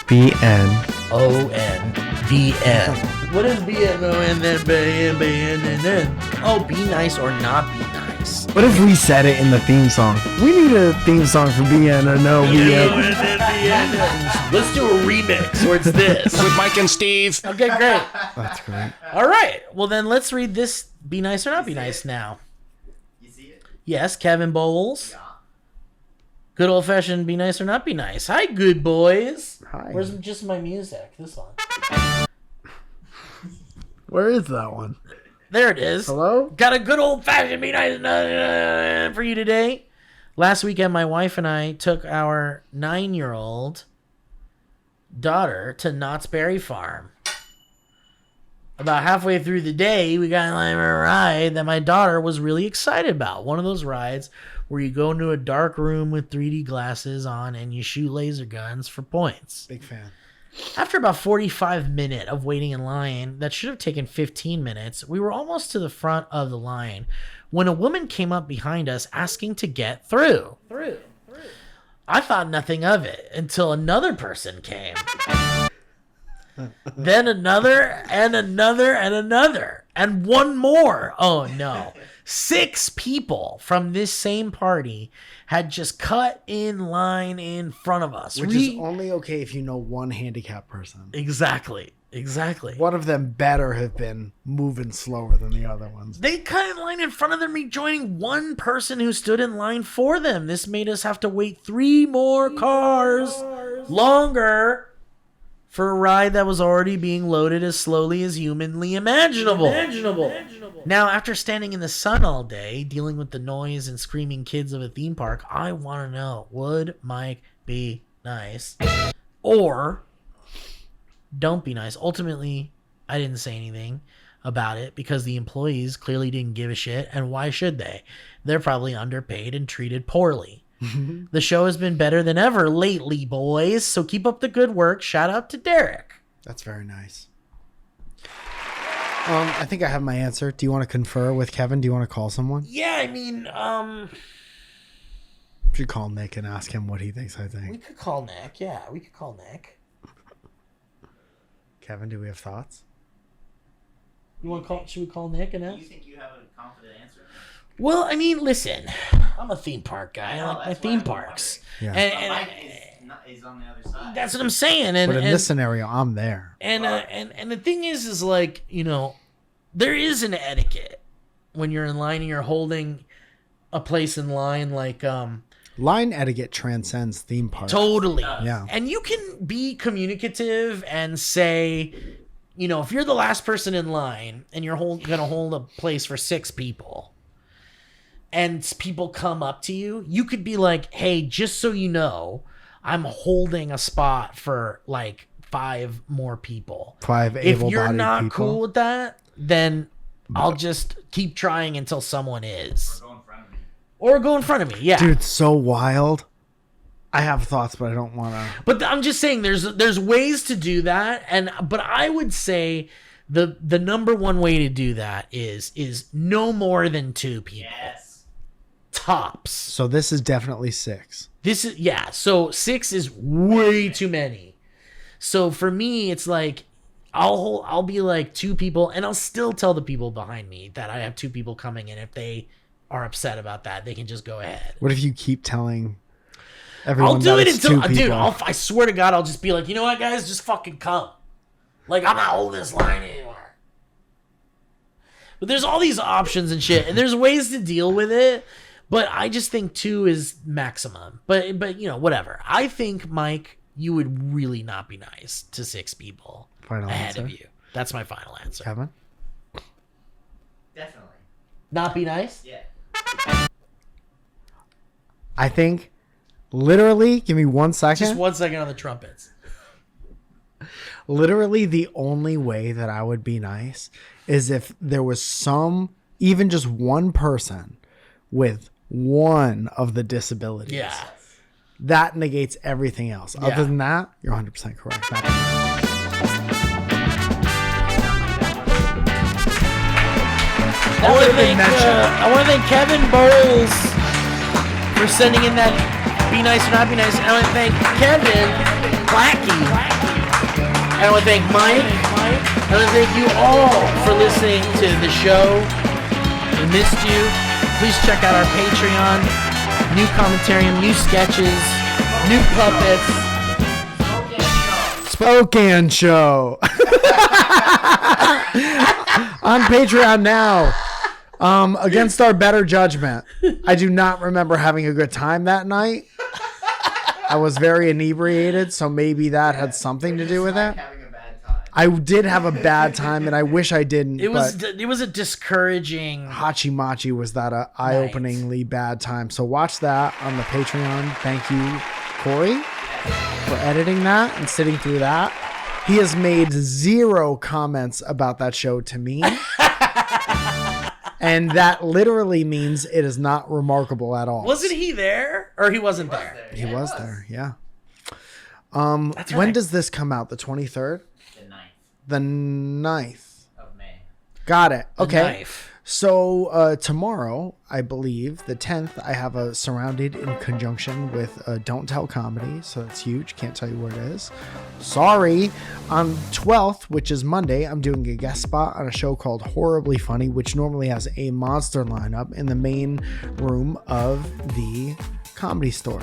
BN. O-N. B-N. What is B-N, O-N, then B-N, B-N, and then? Oh, be nice or not be nice. What if we said it in the theme song? We need a theme song for BN or no BN. Let's do a remix where it's this. With Mike and Steve. Okay, great. That's great. All right. Well, then let's read this Be Nice or Not Be Nice now. You see it? Yes, Kevin Bowles. Yeah. Good old fashioned Be Nice or Not Be Nice. Hi, good boys. Hi. Where's just my music? This one. Where is that one? There it is. Hello? Got a good old fashioned Be Nice for you today. Last weekend, my wife and I took our 9-year-old daughter to Knott's Berry Farm. About halfway through the day, we got a ride that my daughter was really excited about. One of those rides where you go into a dark room with 3D glasses on and you shoot laser guns for points. Big fan. After about 45 minutes of waiting in line, that should have taken 15 minutes, we were almost to the front of the line when a woman came up behind us asking to get through. I thought nothing of it until another person came. Then another and another and another and one more. Oh no. 6 people from this same party had just cut in line in front of us. Which is only okay if you know one handicapped person. Exactly. One of them better have been moving slower than the other ones. They cut in line in front of them, rejoining one person who stood in line for them. This made us have to wait 3 more cars longer for a ride that was already being loaded as slowly as humanly imaginable. Now, after standing in the sun all day, dealing with the noise and screaming kids of a theme park, I want to know, would Mike be nice? Or don't be nice? Ultimately, I didn't say anything about it because the employees clearly didn't give a shit, and why should they? They're probably underpaid and treated poorly. The show has been better than ever lately, boys, so keep up the good work. Shout out to Derek. That's very nice. I think I have my answer. Do you want to confer with Kevin? Do you want to call someone? Yeah, I mean, Should call Nick and ask him what he thinks I think. we could call Nick. Yeah, we could call Nick. Kevin, do we have thoughts? You want to call? Should we call Nick and Do ask? you think you have a confident answer? Well, I mean, listen, I'm a theme park guy. I like my that's theme why I'm parks. Yeah. And Mike is on the other side. that's what I'm saying. And But in this scenario, I'm there. And the thing is like, you know, there is an etiquette when you're in line and you're holding a place in line, like Line etiquette transcends theme parks. totally. Yeah. And you can be communicative and say, you know, if you're the last person in line and you're gonna hold a place for 6 people, and people come up to you, you could be like, hey, just so you know, I'm holding a spot for like 5 more people. 5 If able-bodied you're not people. cool with that, then I'll just keep trying until someone is. Or go in front of me. Yeah. Dude, so wild. I have thoughts, but I don't want to. But I'm just saying there's ways to do that, but I would say the number one way to do that is no more than 2 people. Yes. Tops. So this is definitely 6. So 6 is way too many. So for me, it's like I'll be like 2 people, and I'll still tell the people behind me that I have 2 people coming, and if they are upset about that, they can just go ahead. What if you keep telling everyone? I'll do that it it's until, 2 dude. people? I swear to God, I'll just be like, you know what, guys, just fucking come. Like, I'm not holding this line anymore. But there's all these options and shit, and there's ways to deal with it. But I just think 2 is maximum. But you know, whatever. I think, Mike, you would really not be nice to 6 people Final ahead answer? of you. That's my final answer. Kevin? Definitely. Not be nice? Yeah. I think, literally, give me 1 second. Just 1 second on the trumpets. Literally, the only way that I would be nice is if there was even just one person with one of the disabilities. Yeah. That negates everything else. Yeah. Other than that, you're 100% correct. I want to thank Kevin Bowles for sending in that Be Nice or Not Be Nice. I want to thank Kevin Plachy. I want to thank Mike. I want to thank you all for listening to the show. We missed you. Please check out our Patreon. New commentarium, new sketches, new puppets. Spokane Show. On Patreon now. Against our better judgment. I do not remember having a good time that night. I was very inebriated, so maybe that had something to do with it. I did have a bad time, and I wish I didn't. It was a discouraging. Hachi Machi was that a eye-openingly bad time. So watch that on the Patreon. Thank you, Corey, for editing that and sitting through that. He has made 0 comments about that show to me. And that literally means it is not remarkable at all. Wasn't he there? Or he wasn't there? He was there, yeah. That's When right. does this come out? The 23rd? The 9th The 9th. of May. Got it. Okay. Knife. So tomorrow, I believe, the 10th, I have a Surrounded in conjunction with Don't Tell Comedy. So that's huge. Can't tell you where it is. Sorry. On 12th, which is Monday, I'm doing a guest spot on a show called Horribly Funny, which normally has a monster lineup in the main room of the Comedy Store.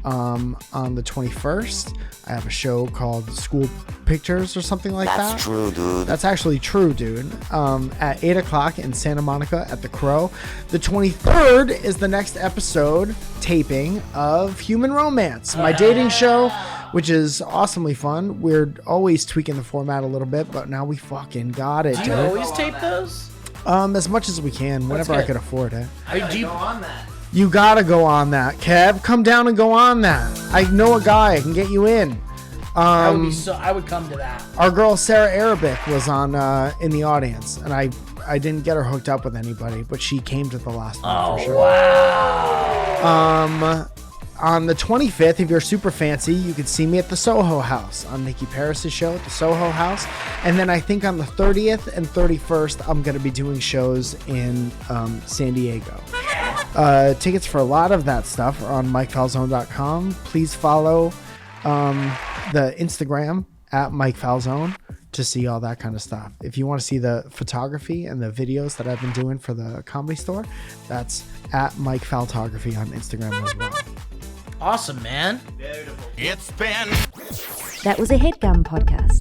On the 21st, I have a show called School Pictures or something like that. That's true, dude. That's actually true, dude. At 8 o'clock in Santa Monica at the Crow. The 23rd is the next episode taping of Human Romance, my dating show, which is awesomely fun. We're always tweaking the format a little bit, but now we fucking got it, Do dude. you always tape those? As much as we can, whenever I good. could afford it. Do you, Go on that. You gotta go on that, Kev. Come down and go on that. I know a guy. I can get you in. I would come to that. Our girl Sarah Arabic was on in the audience, and I didn't get her hooked up with anybody, but she came to the last one for sure. Wow. On the 25th, if you're super fancy, you can see me at the Soho House on Nikki Paris' show at the Soho House. And then I think on the 30th and 31st, I'm going to be doing shows in San Diego. Tickets for a lot of that stuff are on MikeFalzone.com. Please follow the Instagram at MikeFalzone to see all that kind of stuff. If you want to see the photography and the videos that I've been doing for the Comedy Store, that's at MikeFaltography on Instagram as well. Awesome, man. It's been That was a headgum podcast.